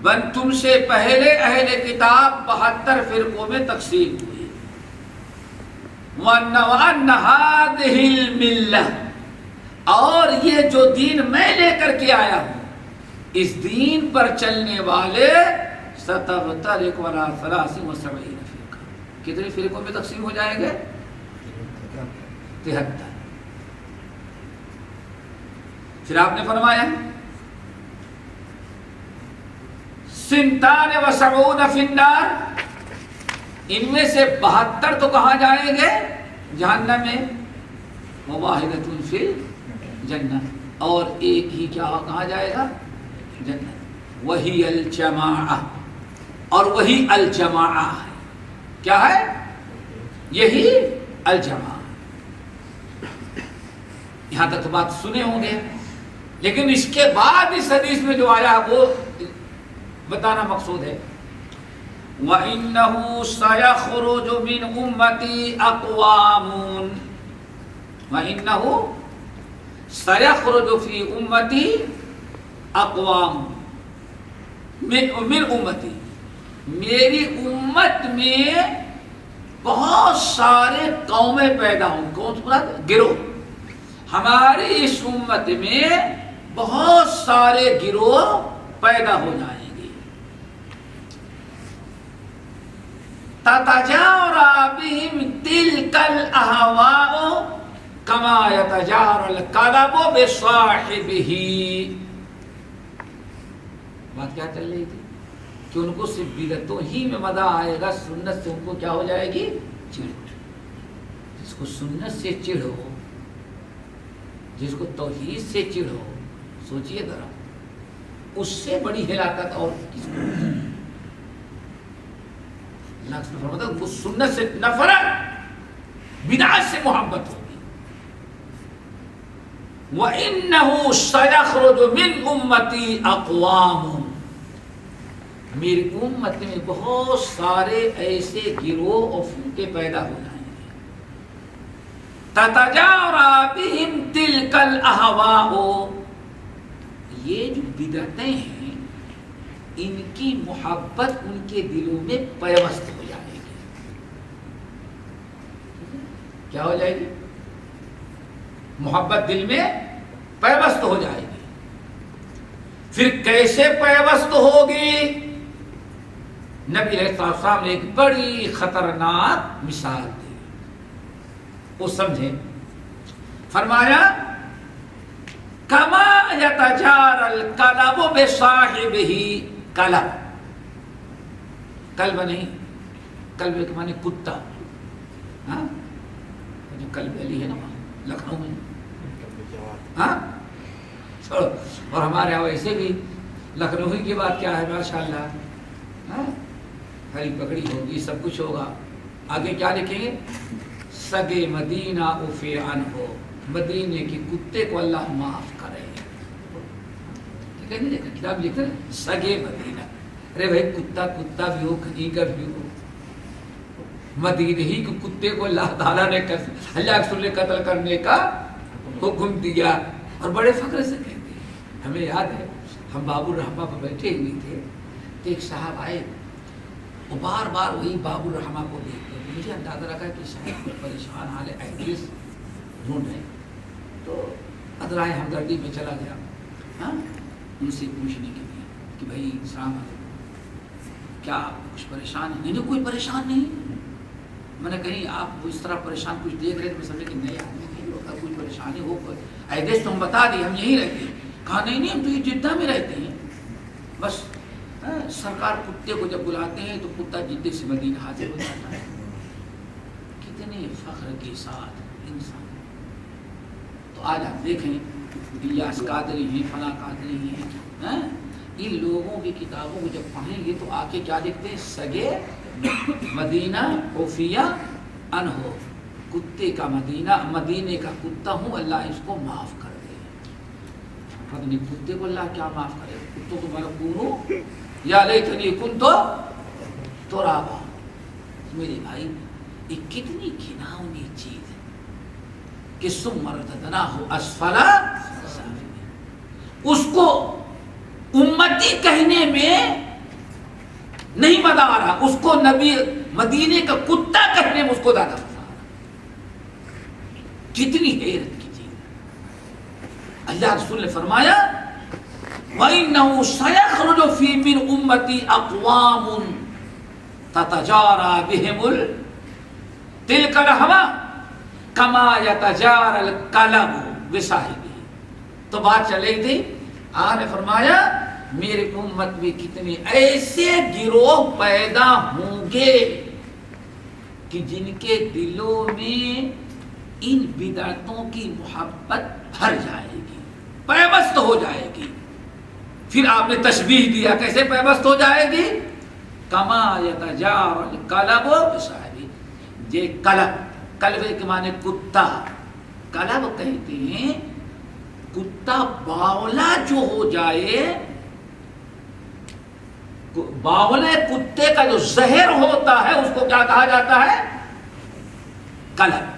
بن تم سے پہلے اہل کتاب 72 فرقوں میں تقسیم ہوئی۔ وَأَنَّ هَٰذِهِ الْمِلَّةَ، اور یہ جو دین میں لے کر کے آیا ہوں، اس دین پر چلنے والے سَتَفْتَرِقُ عَلَىٰ 73 فرقہ، کتنے فرقوں میں تقسیم ہو جائیں گے؟ 73۔ پھر آپ نے فرمایا 72 فی النار، ان میں سے 72 تو کہاں جائیں گے؟ جہنم میں، وواحدۃ فی الجنہ، اور ایک ہی کیا کہاں جائے گا؟ جنت۔ وہی الجماعہ، اور وہی الجماعہ ہے، کیا ہے؟ یہی الجماعہ۔ یہاں تک تو بات سنے ہوں گے، لیکن اس کے بعد اس حدیث میں جو آیا وہ بتانا مقصود ہے۔ وَإِنَّهُ سَيَخْرُجُ مِنْ أُمَّتِي أَقْوَامٌ، وَإِنَّهُ سَيَخْرُجُ فِي أُمَّتِي أَقْوَامٌ من أُمَّتِي، میری امت میں بہت سارے قومیں پیدا ہوں۔ کون سا گروہ؟ ہماری اس امت میں بہت سارے گروہ پیدا ہو جائیں گے۔ تَتَجَارَى بِهِمْ تِلْكَ الْأَهْوَاءُ كَمَا يَتَجَارَى الْكَلَبُ بِصَاحِبِهِ۔ بات کیا چل رہی تھی کہ ان کو صرف بدعتوں ہی میں مزہ آئے گا، سنت سے ان کو کیا ہو جائے گی؟ چڑ۔ جس کو سنت سے چڑ ہو، جس کو توحید سے چڑ ہو، سوچئے ذرا، اس سے بڑی ہلاکت اور کس کو؟ اللہ نے فرمایا وہ سنت سے نفرت، بدعت سے محبت ہوگی۔ وَإِنَّهُ سَيَخْرُجُ مِنْ أُمَّتِي أَقْوَامٌ، میری امت میں بہت سارے ایسے گروہ اور فرقے پیدا ہو جائیں گے۔ تَتَجَارَى بِهِمْ تِلْكَ الْأَهْوَاءُ، یہ جو بدعتیں ہیں ان کی محبت ان کے دلوں میں پیوست ہو جائے گی۔ کیا ہو جائے گی؟ محبت دل میں پیوست ہو جائے گی۔ پھر کیسے پیوست ہوگی؟ نبی علیہ السلام نے ایک بڑی خطرناک مثال دی، وہ سمجھیں۔ فرمایا کما یتجار الکلب بصاحبہ، کلب، کلب نہیں، کلب کے معنی کتا، ہاں جو کلب علی ہے نا لکھنؤ میں، ہاں اور ہمارے یہاں ویسے بھی لکھنؤ کی بات کیا ہے ماشاءاللہ، ہاں ہری پکڑی ہوگی، سب کچھ ہوگا۔ آگے کیا لکھیں گے؟ سگے مدینہ عفی عنہ، مدینے کے کتے کو اللہ معاف کرے۔ کتاب لکھتے ہیں سگے مدینہ، ارے بھائی کتا کتا بھی ہو، کھجیگر بھی ہو، مدینے ہی کے کتے کو اللہ تعالیٰ نے اللہ کے رسول نے قتل کرنے کا حکم دیا، اور بڑے فخر سے کہتے ہیں۔ ہمیں یاد ہے ہم باب الرحمہ پر بیٹھے ہوئے تھے تو ایک صاحب آئے، وہ بار بار وہی باب الرحمہ کو دیکھتے تھے۔ مجھے اندازہ رکھا کہ شاید پریشان حال ایڈریس ڈھونڈ رہے، تو ادرائے ہمدردی میں چلا گیا، ہاں ان سے پوچھنے کے لیے کہ بھائی السلام علیکم، کیا آپ کچھ پریشان ہیں؟ نہیں کوئی پریشان نہیں۔ میں نے کہیں آپ اس طرح پریشان کچھ دیکھ رہے تو میں سمجھے کہ نئے آدمی کہیں ہوگا کچھ پریشانی ہو، ایڈریس تو ہم بتا دیں ہم یہیں رہتے ہیں۔ کہا نہیں ہم تو یہ جدہ میں رہتے ہیں، بس سرکار کتے کو جب بلاتے ہیں تو کتا جدے سے مدینہ حاضر ہو جاتا ہے۔ کتنے فخر کے ساتھ انسان۔ تو آج آپ دیکھیں الیاس قادری ہیں، فلاں قادری ہیں، ان لوگوں کی کتابوں کو جب پڑھیں گے تو آگے کیا لکھتے ہیں؟ سگے مدینہ عفیہ عنہ، کتے کا مدینہ، مدینے کا کتا ہوں، اللہ اس کو معاف کر دے۔ پتہ نہیں کتے کو اللہ کیا معاف کرے. کتوں کو مرکونو یا لیتنی کنتو ترابا. میرے بھائی یہ کتنی گھناؤنی چیز ہے کہ ثم رددناہ اسفل سافلین. اس کو امتی کہنے میں نہیں مزہ آ رہا, اس کو نبی مدینے کا کتا کہنے میں اس کو زیادہ مزہ آ رہا. کتنی حیرت کی چیز. اللہ رسول نے فرمایا وَإِنَّهُ سَيَخْرُجُ فِي مِنْ أُمَّتِي أَقْوَامٌ تَتَجَارَى بِهِمُ تِلْكَ الْهَوَى كَمَا يَتَجَارَى الْكَلَبُ بِصَاحِبِهِ. تو بات چل رہی تھی, آپ نے فرمایا میرے امت میں کتنے ایسے گروہ پیدا ہوں گے کہ جن کے دلوں میں ان بدعتوں کی محبت بھر جائے گی, پیوست ہو جائے گی. پھر آپ نے تشبیہ دیا کیسے پیوست ہو جائے گی, کما یتجار الکلب بصاحبہ. یہ کلب, کلب کے معنی کتا. کلب کہتے ہیں کتا باولا جو ہو جائے, باولے کتے کا جو زہر ہوتا ہے اس کو کیا کہا جاتا ہے, کلب.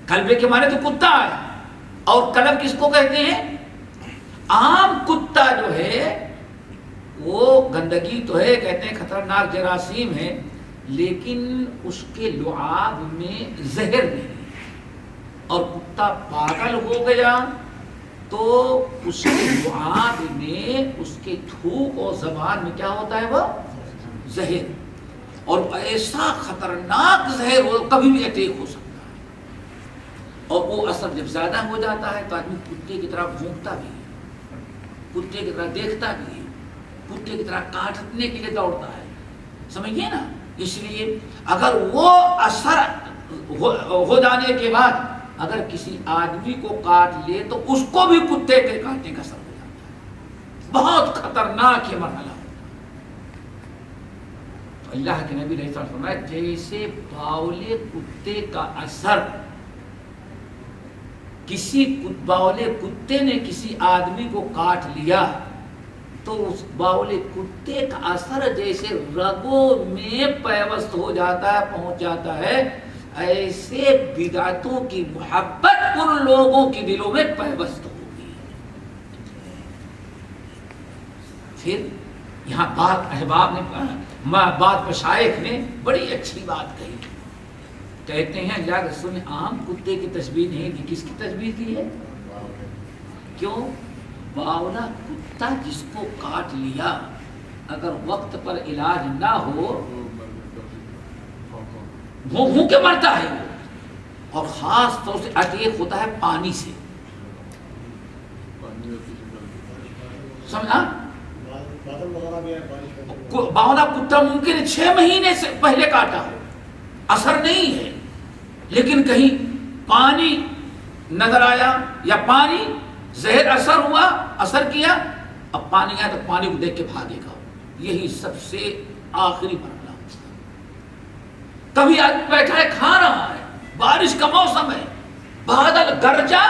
کلبے کے معنی تو کتا ہے, اور کلب کس کو کہتے ہیں؟ عام کتا جو ہے وہ گندگی تو ہے, کہتے ہیں خطرناک جراثیم ہے, لیکن اس کے لعاب میں زہر نہیں. اور کتا پاگل ہو گیا تو اس کے لعاب میں, اس کے تھوک اور زبان میں کیا ہوتا ہے, وہ زہر. اور ایسا خطرناک زہر ہو, کبھی بھی اٹیک ہو سکتا ہے. اور وہ اثر جب زیادہ ہو جاتا ہے تو آدمی کتے کی طرح بھونکتا بھی ہے, کتے کی طرح دیکھتا بھی ہے, کتے کی طرح کاٹنے کے لیے دوڑتا ہے. سمجھیے نا. اس لیے اگر وہ اثر ہو جانے کے بعد اگر کسی آدمی کو کاٹ لے تو اس کو بھی کتے کے کاٹنے کا اثر ہو جاتا ہے. بہت خطرناک یہ مرحلہ ہوتا ہے. تو اللہ کے نبی علیہ السلام فرمایا جیسے باولے کتے کا اثر, کسی باولے کتے نے کسی آدمی کو کاٹ لیا تو اس باولے کتے کا اثر جیسے رگوں میں پیوست ہو جاتا ہے, پہنچ جاتا ہے, ایسے بدعتوں کی محبت ان لوگوں کے دلوں میں پیوست ہوگی. پھر یہاں بات احباب نے, بات مشائخ نے بڑی اچھی بات کہی. کہتے ہیں اللہ رسول نے عام کتے کی تشبیہ نہیں دی, کس کی تشبیہ دی ہے؟ کیوں؟ باولا کتا جس کو کاٹ لیا اگر وقت پر علاج نہ ہو وہ کے مرتا ہے وہ, اور خاص طور سے اٹیک ہوتا ہے پانی سے. سمجھا؟ باولا کتا ممکن 6 مہینے سے پہلے کاٹا ہو, اثر نہیں ہے, لیکن کہیں پانی نظر آیا یا پانی زہر اثر ہوا, اثر کیا, اب پانی آیا تو پانی کو دیکھ کے بھاگے گا. یہی سب سے آخری مرحلہ. کبھی آدمی بیٹھا ہے کھا رہا ہے, بارش کا موسم ہے, بادل گرجا,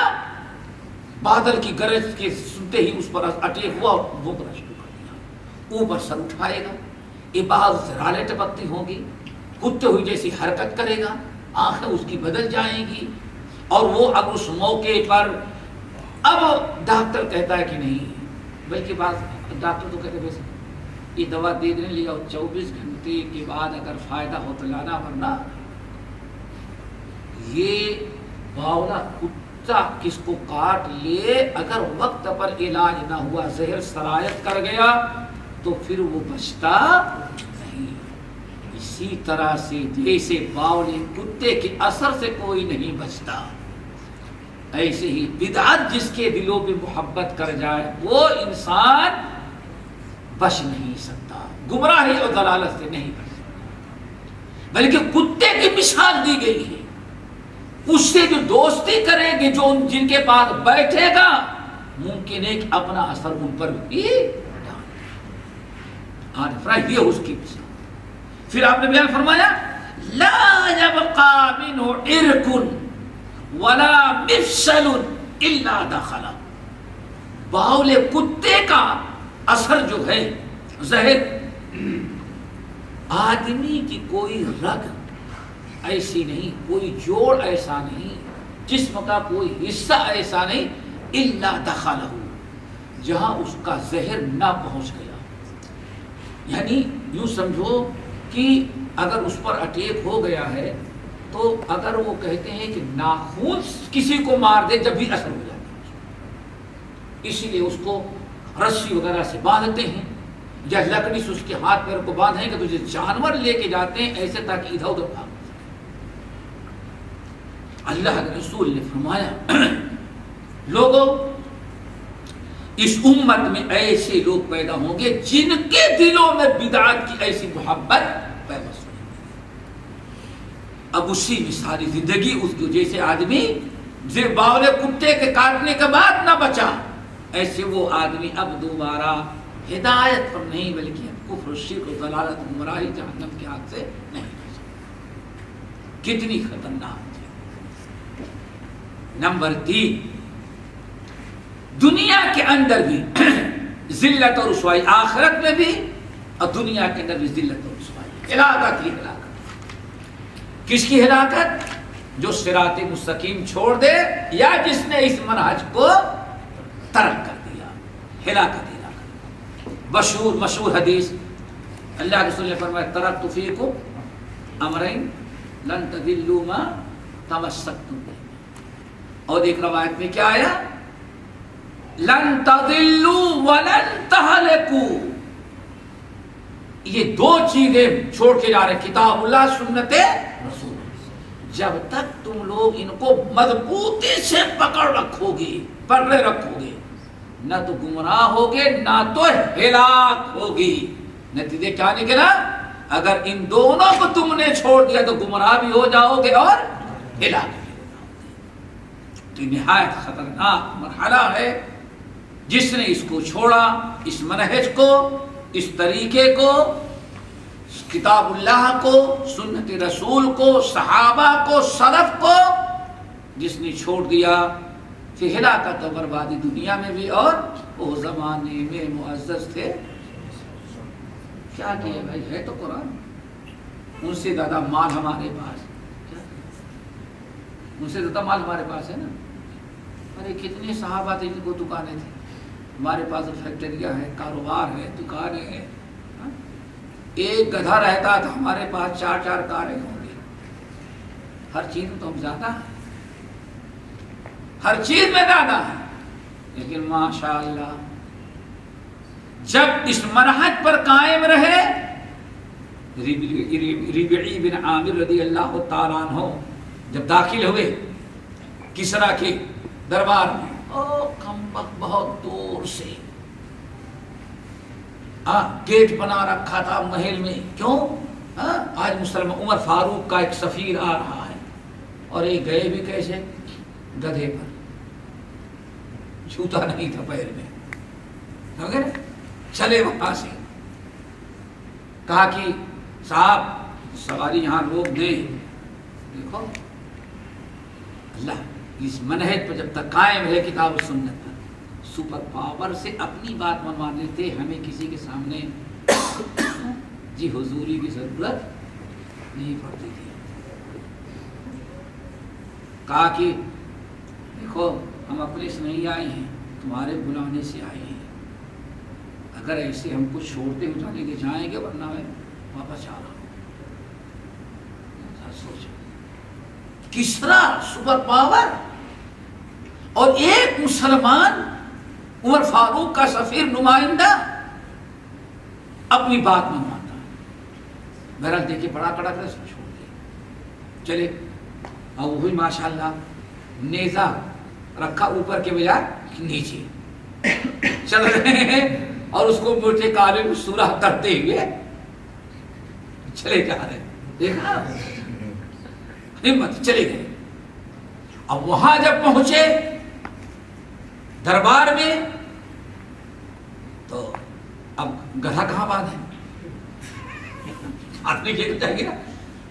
بادل کی گرج کے سنتے ہی اس پر اٹیک ہوا اور وہ برا شروع کر دیا. اوپر سر اٹھائے گا, عبادت سے رالیں ٹپکتی ہوں گی, کتے ہوئی جیسی حرکت کرے گا, آنکھیں اس کی بدل جائیں گی. اور وہ اب اس موقع پر اب ڈاکٹر کہتا ہے کہ نہیں, بلکہ بعض ڈاکٹر تو کہتے ہیں یہ دوا دے دینے لیا 24 گھنٹے کے بعد اگر فائدہ ہو تو لانا, ورنہ یہ باولا کتا کس کو کاٹ لے اگر وقت پر علاج نہ ہوا, زہر سرایت کر گیا تو پھر وہ بچتا نہیں. اسی طرح سے جیسے باولے کتے کے اثر سے کوئی نہیں بچتا, ایسے ہی بدعت جس کے دلوں میں محبت کر جائے وہ انسان بچ نہیں سکتا, گمراہی اور ضلالت سے نہیں بچ سکتا. بلکہ کتے کی مثال دی گئی ہے, اس سے جو دوستی کرے گے, جو جن کے پاس بیٹھے گا, ممکن ہے کہ اپنا اثر ان پر بھی ڈالے. یہ اس کی مثال. پھر آپ نے بیان فرمایا لا يبقى منه عرق ولا مفصل الا دخل، باول کتے کا اثر جو ہے زہر، آدمی کی کوئی رگ ایسی نہیں، کوئی جوڑ ایسا نہیں، جسم کا کوئی حصہ ایسا نہیں، الا دخلہ، جہاں اس کا زہر نہ پہنچ گیا. یعنی یوں سمجھو کہ اگر اس پر اٹیک ہو گیا ہے تو اگر وہ کہتے ہیں کہ ناخون کسی کو مار دے جب بھی اثر ہو جاتا ہے، اسی لیے اس کو رسی وغیرہ سے باندھتے ہیں یا لکڑی سے اس کے ہاتھ پیر کو باندھیں کہ تجھے جانور لے کے جاتے ہیں ایسے تاکہ ادھر ادھر بھاگ. اللہ کے رسول نے فرمایا لوگوں اس امت میں ایسے لوگ پیدا ہوں گے جن کے دلوں میں بدعت کی ایسی محبت پیدا ہو. اب اسی میں ساری زندگی اس کو، جیسے آدمی باولے کتے کے کاٹنے کے بعد نہ بچا، ایسے وہ آدمی اب دوبارہ ہدایت پر نہیں بلکہ کفر و شرک و ضلالت و گمراہی جہنم کے ہاتھ سے نہیں بچا. کتنی خطرناک ہے. نمبر 3، دنیا کے اندر بھی ذلت اور رسوائی، آخرت میں بھی اور دنیا کے اندر بھی ذلت اور رسوائی، ہلاکت ہی ہلاکت. کس کی ہلاکت؟ جو صراط مستقیم چھوڑ دے یا جس نے اس منہج کو ترک کر دیا. ہلاکت ہلاکت. مشہور حدیث اللہ کے رسول نے فرمایا ترکت فیکم امرین لن تضلوا ما تمسکتم بہ. اور ایک روایت میں کیا آیا؟ لن تضلوا ولن تہلکوا. یہ 2 چیزیں چھوڑ کے جا رہے، کتاب اللہ، سنت رسول. جب تک تم لوگ ان کو مضبوطی سے پکڑ رکھو گے، پکڑے رکھو گے، نہ تو گمراہ ہوگے نہ تو ہلاک ہوگی. نتیجے کیا نکلا؟ اگر ان دونوں کو تم نے چھوڑ دیا تو گمراہ بھی ہو جاؤ گے اور ہلاک بھی ہو جاؤ گے. تو نہایت خطرناک مرحلہ ہے. جس نے اس کو چھوڑا، اس منہج کو، اس طریقے کو، کتاب اللہ کو، سنت رسول کو، صحابہ کو، سلف کو جس نے چھوڑ دیا، پھر ہلاکت و بربادی دنیا میں بھی. اور وہ زمانے میں معزز تھے، کیا کیا بھائی؟ ہے تو قرآن، ان سے زیادہ مال ہمارے پاس، ان سے زیادہ مال ہمارے پاس ہے نا. ارے کتنے صحابہ تھے جن کو دکانیں تھیں، ہمارے پاس فیکٹریاں ہیں، کاروبار ہے، دکانیں ہیں. ایک گدھا رہتا تو ہمارے پاس 4 کاریں ہوں گی. ہر چیز میں تو ہم زیادہ ہیں، ہر چیز میں زیادہ ہے. لیکن ماشاءاللہ جب اس منہج پر قائم رہے، ربعی بن عامر رضی اللہ تعالیٰ عنہ جب داخل ہوئے کسریٰ کے دربار میں، کمبخت بہت دور سے گیٹ بنا رکھا تھا محل میں. کیوں؟ آج مسلمان عمر فاروق کا ایک سفیر آ رہا ہے، اور یہ گئے بھی کیسے؟ گدھے پر، جوتا نہیں تھا پیر میں. چلے وہاں سے، کہا کہ صاحب سواری یہاں روک دیں. دیکھو اللہ اس منہج پر جب تک قائم رہے، کتاب و سنت پر، سپر پاور سے اپنی بات منوا لیتے، ہمیں کسی کے سامنے جی حضوری کی ضرورت نہیں پڑتی تھی. کہا کہ دیکھو ہم اپنے سے نہیں آئے ہیں، تمہارے بلانے سے آئے ہیں. اگر ایسے ہم کو چھوڑتے ہوئے جانے کے جائیں گے، ورنہ میں واپس آ رہا ہوں. سوچو، کسریٰ سپر پاور اور ایک مسلمان عمر فاروق کا سفیر نمائندہ اپنی بات منواتا ہے. بہرحال دیکھیے بڑا کڑا کر چھوڑ دیا. چلے اور وہی ماشاءاللہ نیزہ رکھا اوپر کے بجائے نیچے چل رہے ہیں، اور اس کو موٹے کالے میں سوراخ کرتے ہوئے چلے جا رہے. دیکھا ہمت، چلے گئے. اب وہاں جب پہنچے دربار میں تو اب گدھا کہاں باندھ ہے؟ آدمی کے چاہیے نا.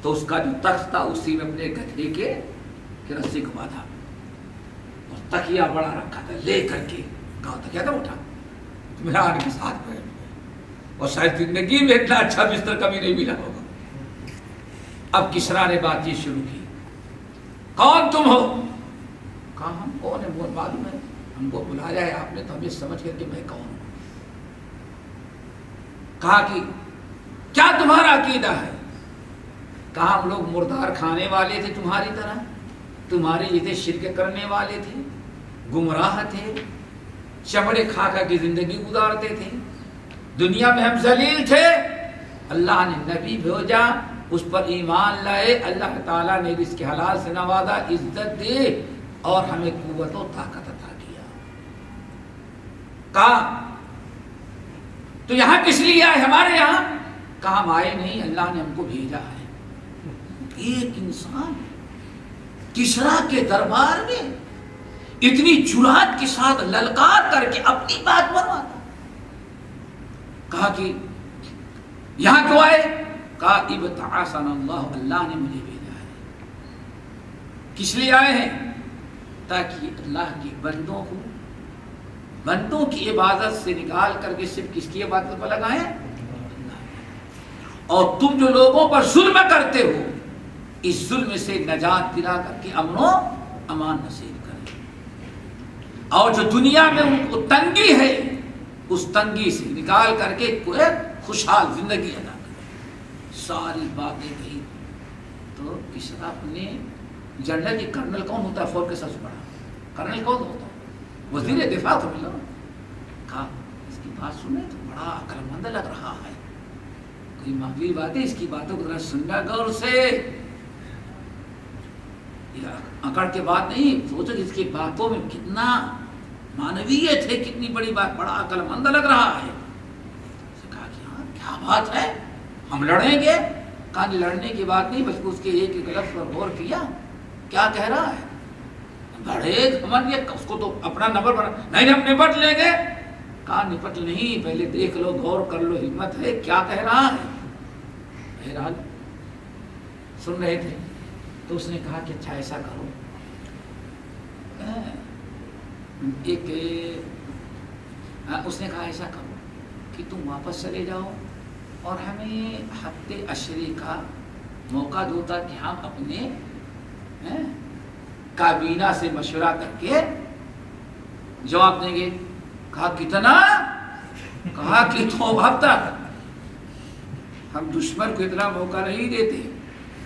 تو اس کا جو تخت تھا اسی میں اپنے گدھے کے رسی کو باندھا، اور تکیا بڑا رکھا تھا، لے کر کے کہا تکیا تھا اٹھا اطمینان کے ساتھ بیٹھ گئے، اور شاید زندگی میں اتنا اچھا بستر کبھی نہیں ملا ہوگا۔ اب کسرا نے بات چیت شروع کی، کون تم ہو؟ کہا ہم کون ہیں، بہت معلوم ہے، ہم کو بلایا ہے آپ نے تو ہمیں سمجھ کر کے میں کون ہوں۔ کہا کہ کیا تمہارا عقیدہ ہے؟ کہا ہم لوگ مردار کھانے والے تھے تمہاری طرح، تمہاری جیسے شرک کرنے والے تھے، گمراہ تھے، چمڑے کھا کھا کے زندگی گزارتے تھے، دنیا میں ہم ذلیل تھے، اللہ نے نبی بھیجا، اس پر ایمان لائے، اللہ تعالیٰ نے رزق حلال سے نوازا، عزت دے اور ہمیں قوت و طاقت عطا کیا۔ کہا تو یہاں کس لیے آئے ہمارے یہاں؟ کہا ہم آئے نہیں، اللہ نے ہم کو بھیجا ہے۔ ایک انسان کسرا کے دربار میں اتنی جرات کے ساتھ للکار کر کے اپنی بات بنواتا۔ کہا کہ یہاں کیوں آئے؟ کہا ابتعثنا اللہ، اللہ نے مجھے بھیجا ہے۔ کس لیے آئے ہیں؟ تاکہ اللہ کے بندوں کو، بندوں کی عبادت سے نکال کر کے صرف کس کی عبادت پر لگائیں؟ اور تم جو لوگوں پر ظلم کرتے ہو، اس ظلم سے نجات دلا کر کے امن و امان نصیب کریں، اور جو دنیا میں ان کو تنگی ہے اس تنگی سے نکال کر کے کوئی خوشحال زندگی ادا کریں۔ ساری باتیں کہی تو کسرا نے جنرل کی کرنل کون ہوتا ہے فوج کے سب سے بڑا؟ کرنل کون ہوتا ہے؟ وزیر دفاع تو ملا۔ کہا اس کی بات سنے تو بڑا عقل مند لگ رہا ہے، کوئی معمولی بات ہے، اس کی باتوں کو ذرا سننا غور سے، اکڑ کے بات نہیں، سوچو اس کی باتوں میں کتنا معنویت ہے، کتنی بڑی بات، بڑا عقل مند لگ رہا ہے۔ کہا کہ ہاں کیا بات ہے، ہم لڑیں گے؟ کہا لڑنے کی بات نہیں، بلکہ اس کے ایک ایک لفظ پر غور کیا، کیا کہہ رہا ہے؟ بڑے گھمنڈ، اس کو تو اپنا نمبر بنا، نہیں ہم نپٹ لیں گے۔ کہا نپٹ نہیں، پہلے دیکھ لو، غور کر لو، ہمت ہے، کیا کہہ رہا ہے۔ بہرحال سن رہے تھے تو اس نے کہا کہ اچھا ایسا کرو، اس نے کہا ایسا کرو کہ تم واپس چلے جاؤ اور ہمیں ہفتے عشرے کا موقع دو تاکہ ہم اپنے کابینہ سے مشورہ کر کے جواب دیں گے۔ کہا کتنا؟ کہا کہ تو ہفتہ، ہم دشمن کو اتنا موقع نہیں دیتے،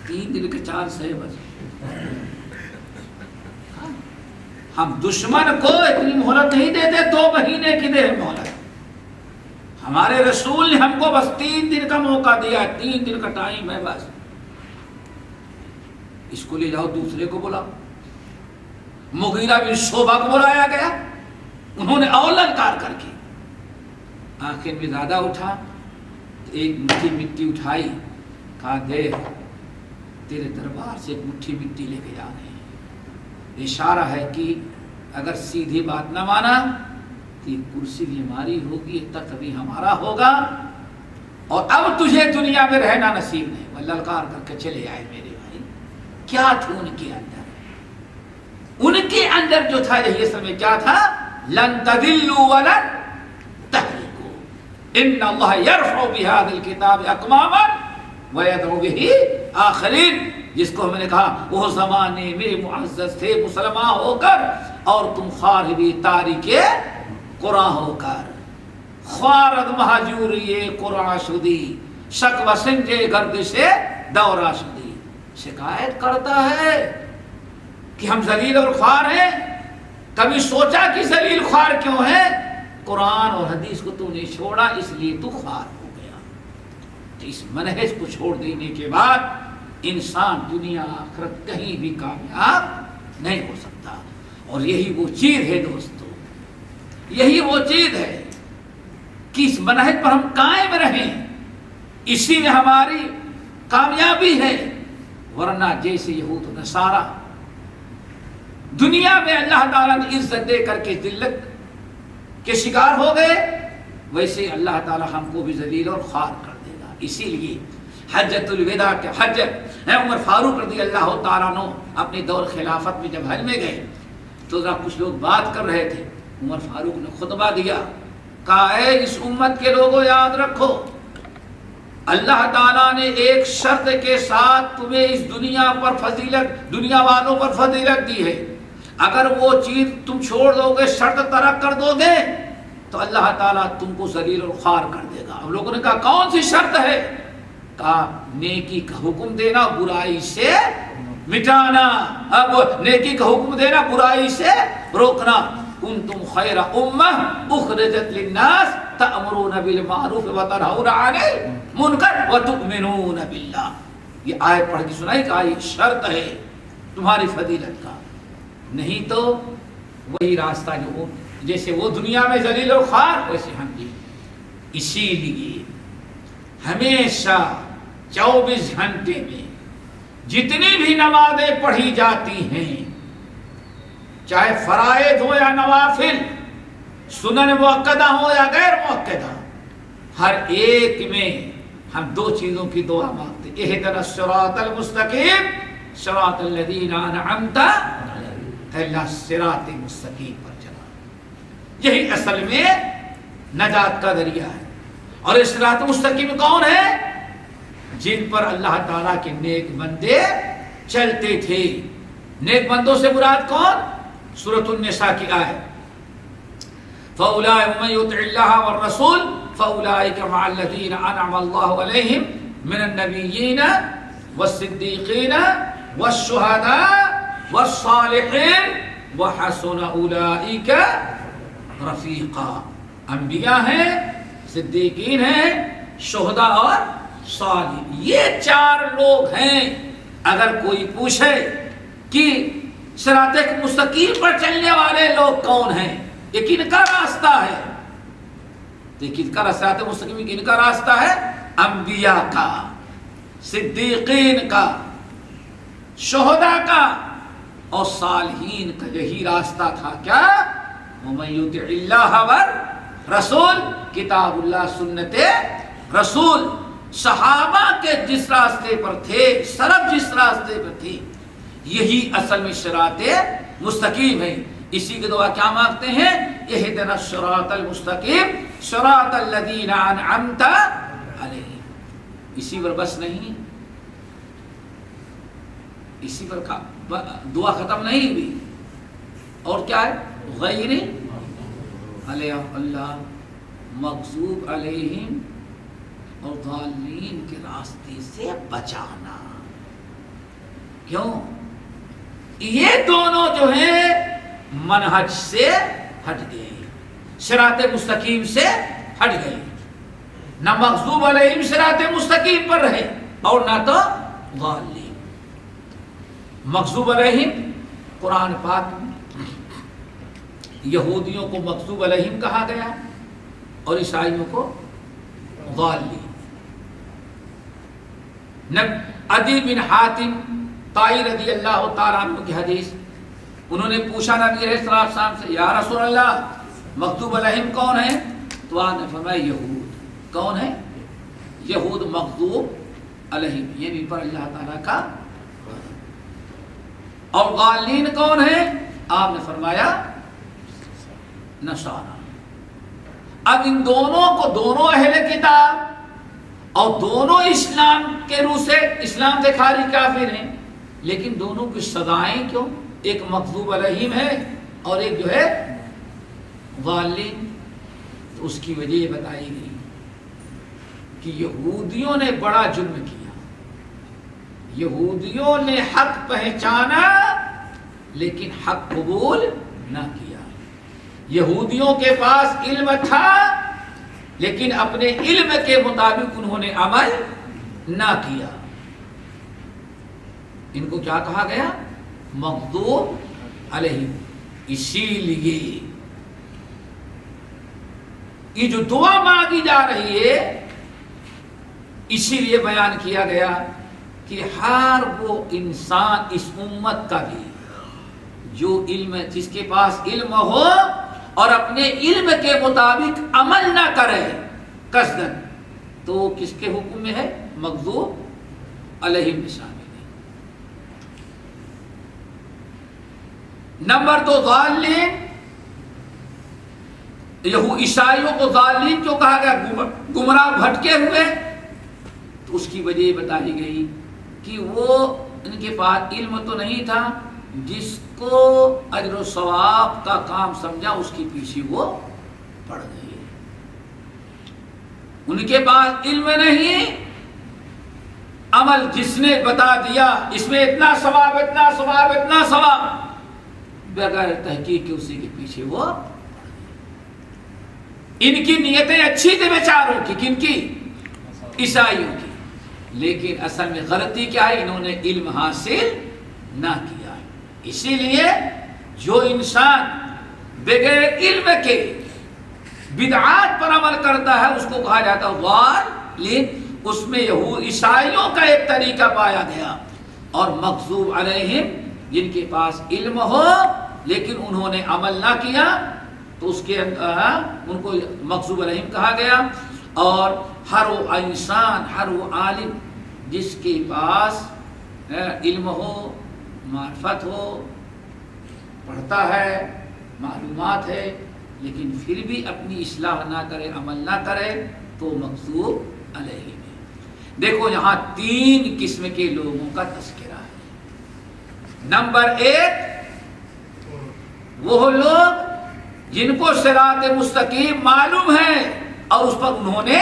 3 دن کے چانس ہے بس، ہم دشمن کو اتنی مہلت نہیں دیتے، 2 مہینے کی دے مہلت۔ ہمارے رسول نے ہم کو بس 3 دن کا موقع دیا، 3 دن کا ٹائم ہے بس، اس کو لے جاؤ، دوسرے کو بلاؤ۔ مغیرہ بن شعبہ کو بلایا گیا، انہوں نے اولن کار کر کے آخر میں زیادہ اٹھا، ایک مٹھی مٹی اٹھائی، کہا دیکھ تیرے دربار سے ایک مٹھی مٹی لے کے جا رہے ہیں، اشارہ ہے کہ اگر سیدھی بات نہ مانا تو یہ کرسی بھی ہماری ہوگی، تخت بھی ہمارا ہوگا، اور اب تجھے دنیا میں رہنا نصیب نہیں۔ وہ للکار کر کے چلے آئے میرے بھائی۔ کیا تھے ان کے اندر؟ ان کے اندر جو تھا یہ سمجھ کیا تھا؟ لن تذلوا ولن تهلكوا ان اللہ یرفع بهذا الكتاب اقواما ويدعو به آخرین، جس کو ہم نے کہا وہ زمانے میں معزز تھے مسلمان ہو کر، اور تم خاربی تاریک قرآن ہو کر، خوارد مہجوری قرآن شدی، شک و سنجے گرد سے دورہ شدی، شکایت کرتا ہے کہ ہم ذلیل اور خوار ہیں۔ کبھی سوچا کہ ذلیل خوار کیوں ہے؟ قرآن اور حدیث کو تو نے چھوڑا، اس لیے تو خوار ہو گیا۔ تو اس منہج کو چھوڑ دینے کے بعد انسان دنیا آخرت کہیں بھی کامیاب نہیں ہو سکتا، اور یہی وہ چیز ہے دوستو، یہی وہ چیز ہے کہ اس منہج پر ہم قائم رہیں، اسی میں ہماری کامیابی ہے۔ ورنہ جیسے یہود و نصارہ دنیا میں اللہ تعالیٰ نے عزت دے کر کے ذلت کے شکار ہو گئے، ویسے اللہ تعالیٰ ہم کو بھی ذلیل اور خوار کر دے گا۔ اسی لیے حجۃ الوداع کے حج عمر فاروق رضی اللہ تعالیٰ عنہ اپنے دور خلافت میں جب حج میں گئے تو ذرا کچھ لوگ بات کر رہے تھے، عمر فاروق نے خطبہ دیا، کہا اے اس امت کے لوگوں یاد رکھو، اللہ تعالیٰ نے ایک شرط کے ساتھ تمہیں اس دنیا پر فضیلت، دنیا والوں پر فضیلت دی ہے، اگر وہ چیز تم چھوڑ دو گے، شرط ترک کر دو گے تو اللہ تعالیٰ تم کو ذلیل و خوار کر دے گا۔ اب لوگوں نے کہا کون سی شرط ہے؟ کہا نیکی کا حکم دینا، برائی سے مٹانا، اب نیکی کا حکم دینا، برائی سے روکنا۔ کنتم خیر امہ اخرجت للناس تأمرون بالمعروف وتنہون عن المنکر وتؤمنون باللہ۔ یہ آیت پڑھ کے سنائی کہ یہ شرط ہے تمہاری فضیلت کا، نہیں تو وہی راستہ جو جیسے وہ دنیا میں ذلیل و خوار ویسے ہم بھی۔ اسی لیے ہمیشہ 24 گھنٹے میں جتنی بھی نمازیں پڑھی جاتی ہیں، چاہے فرائض ہو یا نوافل، سنن مؤکدہ ہو یا غیر مؤکدہ، ہر ایک میں ہم دو چیزوں کی دعا مانگتے ہیں، اہدنا الصراط المستقیم صراط الذین انعمت علیہم، اللہ صراط مستقیم پر چلا۔ یہی اصل میں نجات کا ذریعہ ہے۔ اور اس صراط مستقیم کون ہے؟ جن پر اللہ تعالیٰ کے نیک بندے چلتے تھے۔ نیک بندوں سے مراد کون؟ سورۃ النساء کی آیت، فَأُولَٰئِكَ مَن يُطِعِ اللَّهَ وَالرَّسُولَ فَأُولَٰئِكَ مَعَ الَّذِينَ أَنْعَمَ اللَّهُ عَلَيْهِم مِّنَ النَّبِيِّينَ وَالصِّدِّيقِينَ وَالشُّهَدَاءِ وَالصَّالِحِينَ وَحَسُنَ أُولَٰئِكَ رَفِيقًا۔ انبیاء ہیں، صدیقین ہیں، شہداء اور صالحین، یہ چار لوگ ہیں۔ اگر کوئی پوچھے کہ صراط مستقیم پر چلنے والے لوگ کون ہیں، یہ کن کا راستہ ہے، تو کن کا صراط مستقیم کن کا راستہ ہے؟ انبیاء کا، صدیقین کا، شہداء کا اور صالحین کا۔ یہی راستہ تھا کیا؟ وَمَن يُطِعِ اللَّهَ وَالرَّسُولَ، کتاب اللہ، سنت رسول۔ صحابہ کے جس راستے پر تھے، سلف جس راستے پر تھی، یہی اصل میں صراط مستقیم ہے۔ اسی کی دعا کیا مانگتے ہیں؟ اہدنا الصراط المستقیم صراط الذین انعمت علیہم۔ اسی پر بس نہیں، اسی پر دعا ختم نہیں ہوئی، اور کیا ہے؟ غیر اللہ مغضوب علیہم اور ضالین کے راستے سے بچانا۔ کیوں؟ یہ دونوں جو ہیں منہج سے ہٹ گئے، صراط مستقیم سے ہٹ گئے، نہ مغضوب علیہم صراط مستقیم پر رہے اور نہ تو ضالین۔ مغضوب علیہم قرآن پاک میں یہودیوں کو مغضوب علیہم کہا گیا اور عیسائیوں کو ضالین۔ عدی بن حاتم طائی رضی اللہ تعالیٰ عنہ کی حدیث، انہوں نے پوچھا نبی علیہ السلام سے، یا رسول اللہ مغضوب علیہم کون ہے؟ تو آپ نے فرمایا یہود۔ کون ہے؟ یہود مغضوب علیہم، یعنی پر اللہ تعالیٰ کا۔ اور ضالین کون ہے؟ آپ نے فرمایا نصارہ۔ اب ان دونوں کو، دونوں اہل کتاب اور دونوں اسلام کے روح سے، اسلام سے خارج کافر ہیں، لیکن دونوں کی سزائیں کیوں؟ ایک مغضوب علیہم ہے اور ایک جو ہے ضالین۔ تو اس کی وجہ یہ بتائی گئی کہ یہودیوں نے بڑا جرم کیا، یہودیوں نے حق پہچانا لیکن حق قبول نہ کیا۔ یہودیوں کے پاس علم تھا لیکن اپنے علم کے مطابق انہوں نے عمل نہ کیا۔ ان کو کیا کہا گیا؟ مغضوب علیہم۔ اسی لیے یہ جو دعا مانگی جا رہی ہے، اسی لیے بیان کیا گیا کہ ہر وہ انسان اس امت کا بھی جو علم، جس کے پاس علم ہو اور اپنے علم کے مطابق عمل نہ کرے قصدن، تو وہ کس کے حکم میں ہے؟ مغضوب علیہم میں شامل ہے۔ نمبر 2 ضالین، عیسائیوں کو ضالین کیوں کہا گیا؟ گمراہ بھٹکے ہوئے. تو اس کی وجہ بتائی گئی کہ وہ ان کے پاس علم تو نہیں تھا، جس کو اجر و ثواب کا کام سمجھا اس کے پیچھے وہ پڑ گئے. ان کے پاس علم نہیں، عمل جس نے بتا دیا اس میں اتنا ثواب اتنا ثواب اتنا ثواب، بغیر تحقیق کے اسی کے پیچھے وہ. ان کی نیتیں اچھی تھی بیچاروں کی، کن کی؟ عیسائیوں کی، لیکن اصل میں غلطی کیا ہے؟ انہوں نے علم حاصل نہ کیا. اسی لیے جو انسان بغیر علم کے بدعات پر عمل کرتا ہے اس کو کہا جاتا ہے ضال. اس میں عیسائیوں کا ایک طریقہ پایا گیا. اور مغضوب علیہم، جن کے پاس علم ہو لیکن انہوں نے عمل نہ کیا تو اس کے ان کو مغضوب علیہم کہا گیا. اور ہر وہ انسان، ہر وہ عالم جس کے پاس علم ہو، معرفت ہو، پڑھتا ہے، معلومات ہے، لیکن پھر بھی اپنی اصلاح نہ کرے، عمل نہ کرے تو مغضوب علیہم ہے. دیکھو یہاں 3 قسم کے لوگوں کا تذکرہ ہے. نمبر 1 وہ لوگ جن کو صراط مستقیم معلوم ہے اور اس پر انہوں نے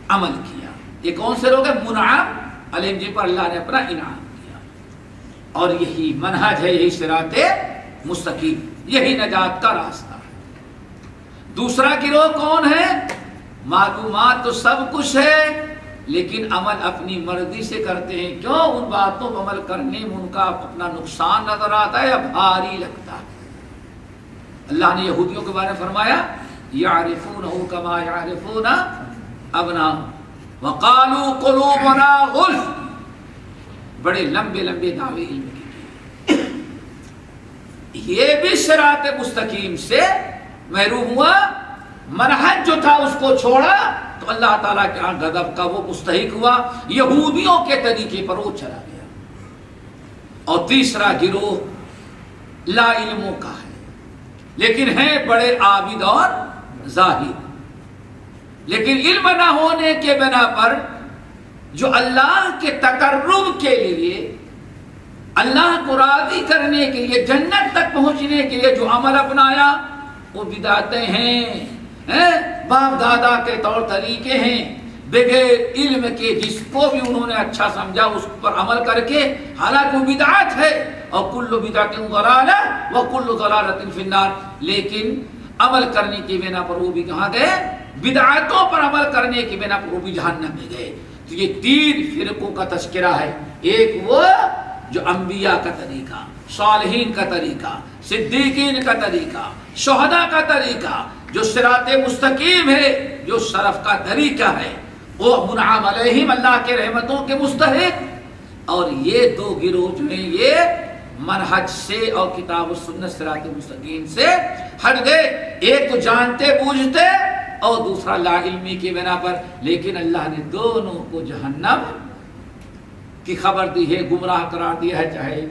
عمل کیا. یہ کون سے لوگ ہیں؟ منعم علیہم، جن پر اللہ نے اپنا انعام کیا. اور یہی منہج ہے، یہی صراط مستقیم، یہی نجات کا راستہ ہے. دوسرا گروہ کون ہے؟ معلومات تو سب کچھ ہے لیکن عمل اپنی مرضی سے کرتے ہیں. کیوں؟ ان باتوں پر عمل کرنے میں ان کا اپنا نقصان نظر آتا ہے یا بھاری لگتا ہے. اللہ نے یہودیوں کے بارے میں فرمایا یعرفونہ کما یعرفون ابناءہم وقالوا قلوبنا غلف. بڑے لمبے لمبے دعوے علم کے. یہ بھی صراط مستقیم سے محروم ہوا. منہج جو تھا اس کو چھوڑا تو اللہ تعالیٰ کے ہاں غضب کا وہ مستحق ہوا. یہودیوں کے طریقے پر وہ چلا گیا. اور تیسرا گروہ لا علموں کا ہے لیکن ہیں بڑے عابد اور زاہد، لیکن علم نہ ہونے کے بنا پر جو اللہ کے تقرب کے لیے، اللہ کو راضی کرنے کے لیے، جنت تک پہنچنے کے لیے جو عمل اپنایا وہ بدعتیں ہیں، باپ دادا کے طور طریقے ہیں، بغیر علم کے جس کو بھی انہوں نے اچھا سمجھا اس پر عمل کر کے، حالانکہ وہ بدعت ہے. اور کل بدعت ضلالہ وکل ضلالۃ فی النار. لیکن عمل کرنے کی بنا پر وہ بھی کہاں گئے؟ بدعتوں پر عمل کرنے کی بنا پر وہ بھی جہنم میں گئے. تو یہ 3 فرقوں کا تذکرہ ہے. ایک وہ جو انبیاء کا طریقہ، صالحین کا طریقہ، صدیقین کا طریقہ، شہداء کا طریقہ، جو صراط مستقیم ہے، جو سلف کا طریقہ ہے، وہ منعم علیہم، اللہ کے رحمتوں کے مستحق. اور یہ 2 گروہ جو ہیں یہ منہج سے اور کتاب و سنت صراط مستقیم سے ہٹ گئے. ایک تو جانتے بوجھتے اور دوسرا لا علمی کی بنا پر. لیکن اللہ نے دونوں کو جہنم کی خبر دی ہے، گمراہ قرار دیا ہے، چاہے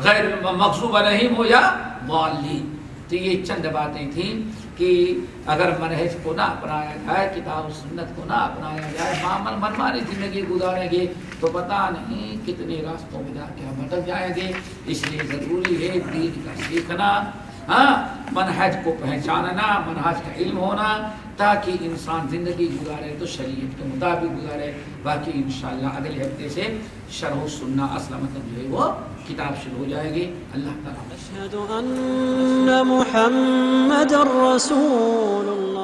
غیر مغضوب علیہم ہو یا ضالین. تو یہ چند باتیں تھیں کہ اگر منہج کو نہ اپنایا جائے، کتاب و سنت کو نہ اپنایا جائے، منمانی زندگی گزاریں گے تو پتہ نہیں کتنے راستوں میں جا کے ہم بھٹک جائیں گے. اس لیے ضروری ہے دین کا سیکھنا، منہج کو پہچاننا، منہج کا علم ہونا، تاکہ انسان زندگی گزارے تو شریعت کے مطابق گزارے. باقی انشاءاللہ اگلے ہفتے سے شرح السنہ اصل مطلب جو ہے وہ کتاب شروع ہو جائے گی. اللہ تعالیٰ أشهد أن محمد رسول الله.